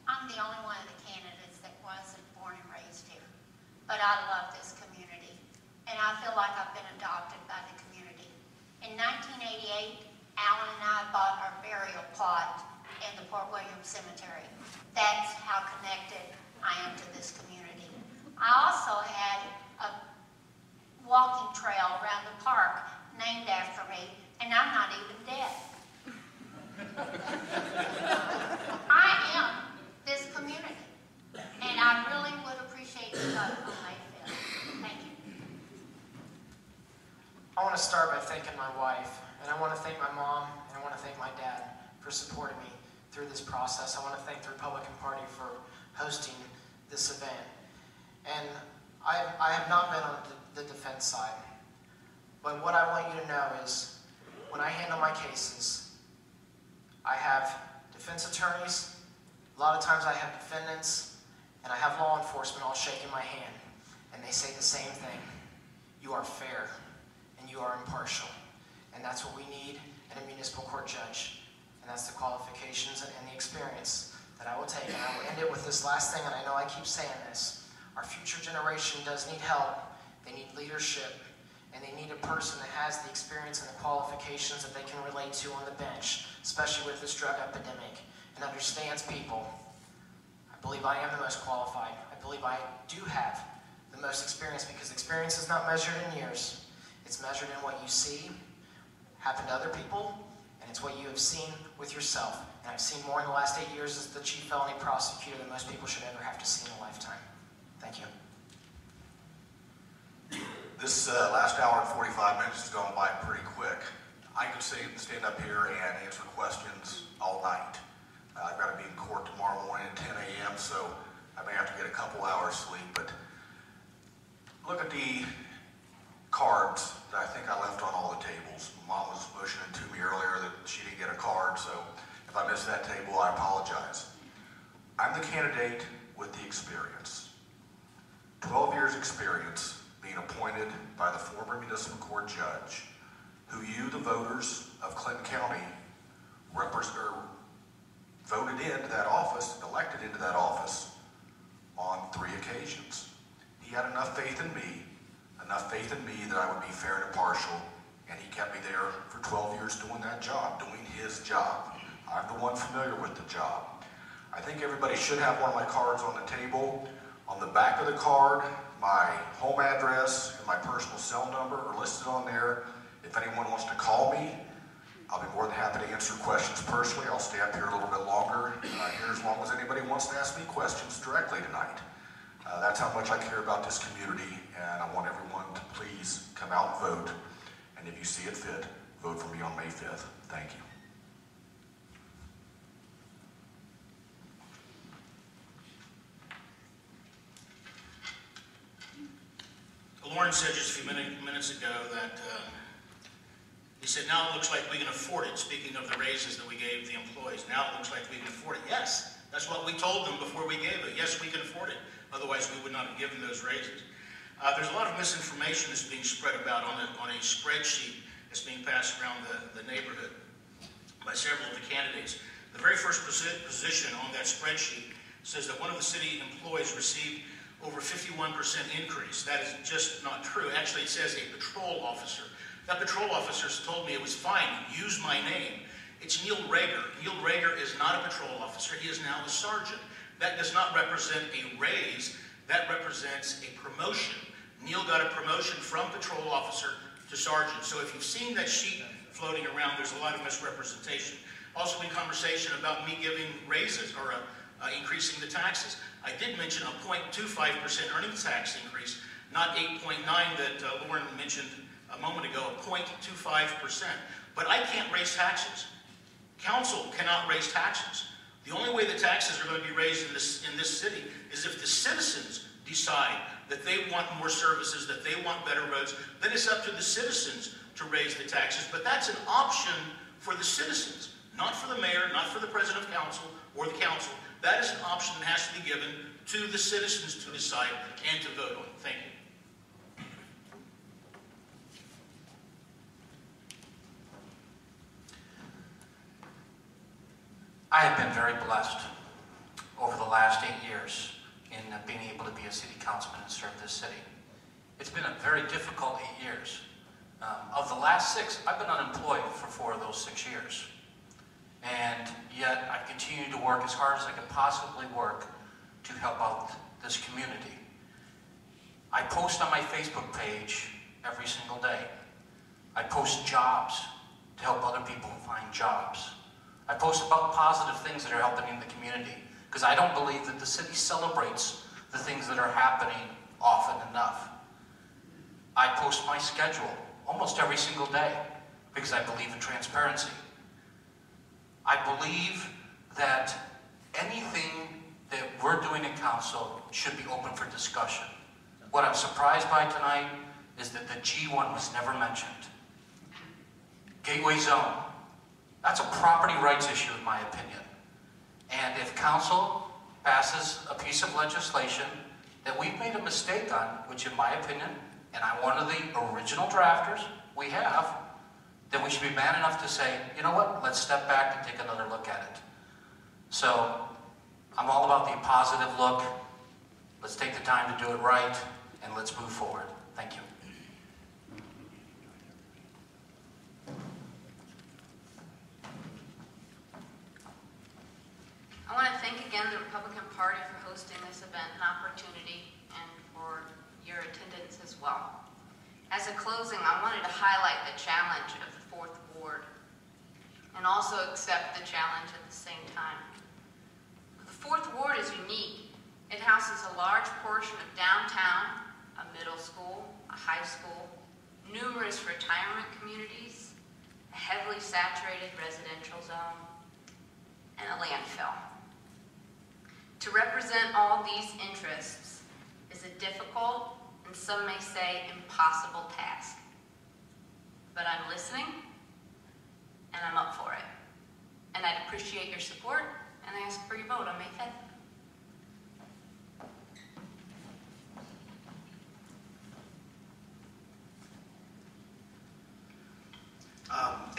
I'm the only one of the candidates that wasn't born and raised here, but I love this community, and I feel like I've been adopted by the community. In 1988, Alan and I bought our burial plot in the Port William Cemetery. That's how connected I am to this community. I also had a walking trail around the park named after me, and I'm not even dead. I am this community, and I really would appreciate your vote on May 5th. Thank you. I want to start by thanking my wife, and I want to thank my mom, and I want to thank my dad for supporting me through this process. I want to thank the Republican Party for hosting this event. And I have not been on the defense side, but what I want you to know is when I handle my cases, I have defense attorneys, a lot of times I have defendants, and I have law enforcement all shaking my hand, and they say the same thing. You are fair, and you are impartial, and that's what we need in a municipal court judge, and that's the qualifications and the experience that I will take. And I will end it with this last thing, and I know I keep saying this. Our future generation does need help. They need leadership, and they need a person that has the experience and the qualifications that they can relate to on the bench, especially with this drug epidemic, and understands people. I believe I am the most qualified. I believe I do have the most experience, because experience is not measured in years. It's measured in what you see happen to other people, and it's what you have seen with yourself. And I've seen more in the last 8 years as the chief felony prosecutor than most people should ever have to see in a lifetime. Thank you. This last hour and 45 minutes has gone by pretty quick. I could stand up here and answer questions all night. I've got to be in court tomorrow morning at 10 a.m., so I may have to get a couple hours sleep. But look at the cards that I think I left on all the tables. Mom was pushing it to me earlier that she didn't get a card, so if I missed that table, I apologize. I'm the candidate with the experience. 12 years experience being appointed by the former municipal court judge who you, the voters of Clinton County, voted into that office, elected into that office on 3 occasions. He had enough faith in me that I would be fair and impartial, and he kept me there for 12 years doing that job, doing his job. I'm the one familiar with the job. I think everybody should have one of my cards on the table. On the back of the card, my home address and my personal cell number are listed on there. If anyone wants to call me, I'll be more than happy to answer questions personally. I'll stay up here a little bit longer, here as long as anybody wants to ask me questions directly tonight. That's how much I care about this community, and I want everyone to please come out and vote. And if you see it fit, vote for me on May 5th. Thank you. Lauren said just a few minutes ago that he said, now it looks like we can afford it. Speaking of the raises that we gave the employees, now it looks like we can afford it. Yes, that's what we told them before we gave it. Yes, we can afford it. Otherwise, we would not have given those raises. There's a lot of misinformation that's being spread about on a spreadsheet that's being passed around the neighborhood by several of the candidates. The very first position on that spreadsheet says that one of the city employees received over 51% increase. That is just not true. Actually, it says a patrol officer. That patrol officer told me it was fine. Use my name. It's Neil Rager. Neil Rager is not a patrol officer. He is now a sergeant. That does not represent a raise. That represents a promotion. Neil got a promotion from patrol officer to sergeant. So if you've seen that sheet floating around, there's a lot of misrepresentation. Also in conversation about me giving raises or increasing the taxes. I did mention a 0.25% earnings tax increase, not 8.9 that Lauren mentioned a moment ago, 0.25%. But I can't raise taxes. Council cannot raise taxes. The only way the taxes are going to be raised in this city is if the citizens decide that they want more services, that they want better roads. Then it's up to the citizens to raise the taxes. But that's an option for the citizens, not for the mayor, not for the president of council or the council. That is an option that has to be given to the citizens to decide and to vote on. Thank you. I have been very blessed over the last 8 years in being able to be a city councilman and serve this city. It's been a very difficult 8 years. Of the last 6, I've been unemployed for 4 of those 6 years. And yet I've continued to work as hard as I can possibly work to help out this community. I post on my Facebook page every single day. I post jobs to help other people find jobs. I post about positive things that are helping in the community, because I don't believe that the city celebrates the things that are happening often enough. I post my schedule almost every single day because I believe in transparency. I believe that anything that we're doing in council should be open for discussion. What I'm surprised by tonight is that the G1 was never mentioned. Gateway Zone. That's a property rights issue in my opinion. And if council passes a piece of legislation that we've made a mistake on, which in my opinion, and I'm one of the original drafters, we have, then we should be man enough to say, you know what, let's step back and take another look at it. So, I'm all about the positive look. Let's take the time to do it right, and let's move forward. Thank you. again the Republican Party for hosting this event and opportunity, and for your attendance as well. As a closing, I wanted to highlight the challenge of the 4th Ward, and also accept the challenge at the same time. The 4th Ward is unique. It houses a large portion of downtown, a middle school, a high school, numerous retirement communities, a heavily saturated residential zone, and a landfill. To represent all these interests is a difficult, and some may say impossible task. But I'm listening, and I'm up for it. And I'd appreciate your support, and I ask for your vote on May 5th.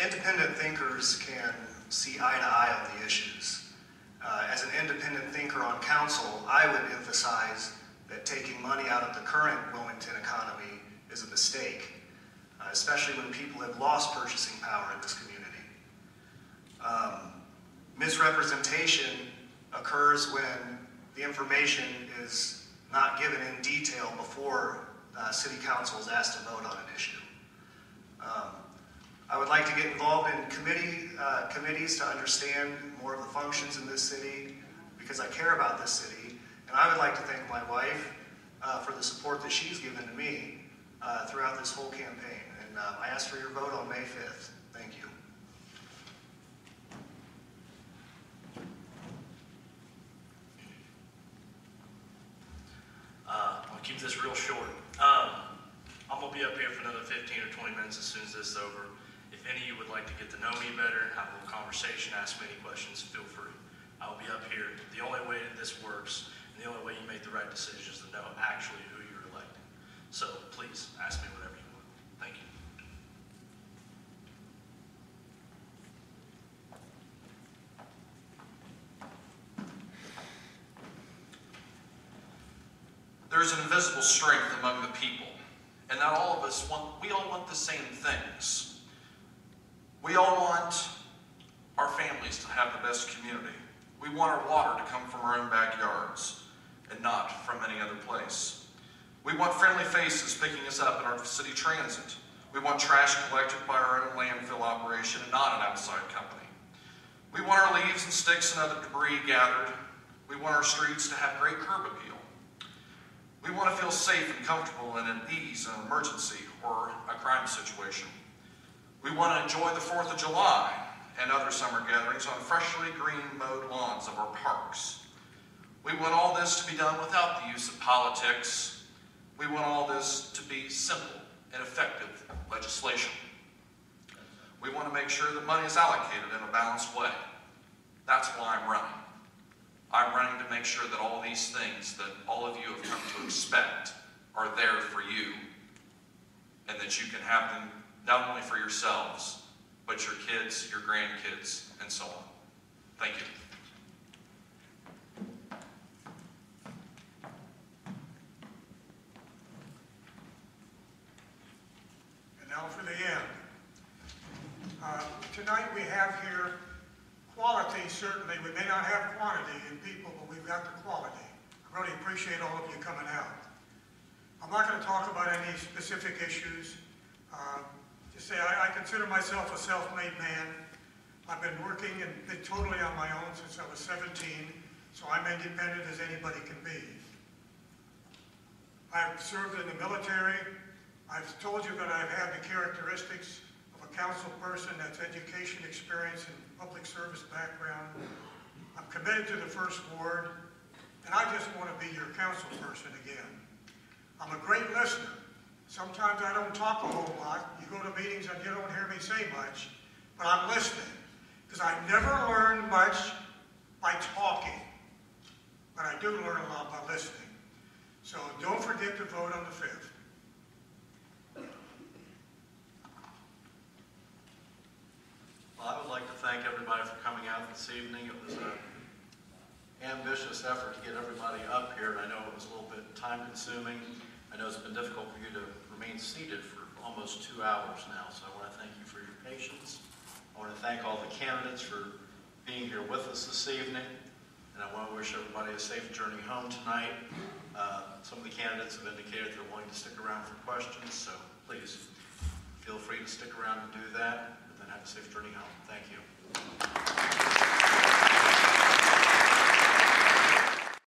Independent thinkers can see eye to eye on the issues. As an independent thinker on council, I would emphasize that taking money out of the current Wilmington economy is a mistake, especially when people have lost purchasing power in this community. Misrepresentation occurs when the information is not given in detail before City Council is asked to vote on an issue. I would like to get involved in committees to understand more of the functions in this city, because I care about this city, and I would like to thank my wife for the support that she's given to me throughout this whole campaign. And I ask for your vote on May 5th. Thank you. I'll keep this real short. I'm going to be up here for another 15 or 20 minutes as soon as this is over. If any of you would like to get to know me better, have a little conversation, ask me any questions, feel free. I'll be up here. The only way that this works, and the only way you make the right decision is to know actually who you're electing. So please, ask me whatever you want. Thank you. There's an invisible strength among the people, and not all of us we all want the same things. We all want our families to have the best community. We want our water to come from our own backyards and not from any other place. We want friendly faces picking us up in our city transit. We want trash collected by our own landfill operation and not an outside company. We want our leaves and sticks and other debris gathered. We want our streets to have great curb appeal. We want to feel safe and comfortable and at ease in an emergency or a crime situation. We want to enjoy the 4th of July and other summer gatherings on freshly green mowed lawns of our parks. We want all this to be done without the use of politics. We want all this to be simple and effective legislation. We want to make sure that money is allocated in a balanced way. That's why I'm running. I'm running to make sure that all these things that all of you have come to expect are there for you, and that you can have them not only for yourselves, but your kids, your grandkids, and so on. Thank you. And now for the end. Tonight we have here quality, certainly. We may not have quantity in people, but we've got the quality. I really appreciate all of you coming out. I'm not going to talk about any specific issues. Just say I consider myself a self-made man. I've been working and been totally on my own since I was 17, so I'm independent as anybody can be. I've served in the military. I've told you that I've had the characteristics of a council person, that's education, experience, and public service background. I'm committed to the 1st Ward, and I just want to be your council person again. I'm a great listener. Sometimes I don't talk a whole lot. You go to meetings and you don't hear me say much, but I'm listening, because I never learn much by talking, but I do learn a lot by listening. So don't forget to vote on the 5th. Well, I would like to thank everybody for coming out this evening. It was an ambitious effort to get everybody up here, and I know it was a little bit time consuming. I know it's been difficult for you to remain seated for almost 2 hours now, so I want to thank you for your patience. I want to thank all the candidates for being here with us this evening. and I want to wish everybody a safe journey home tonight. Some of the candidates have indicated they're willing to stick around for questions, so please feel free to stick around and do that, and then have a safe journey home. Thank you.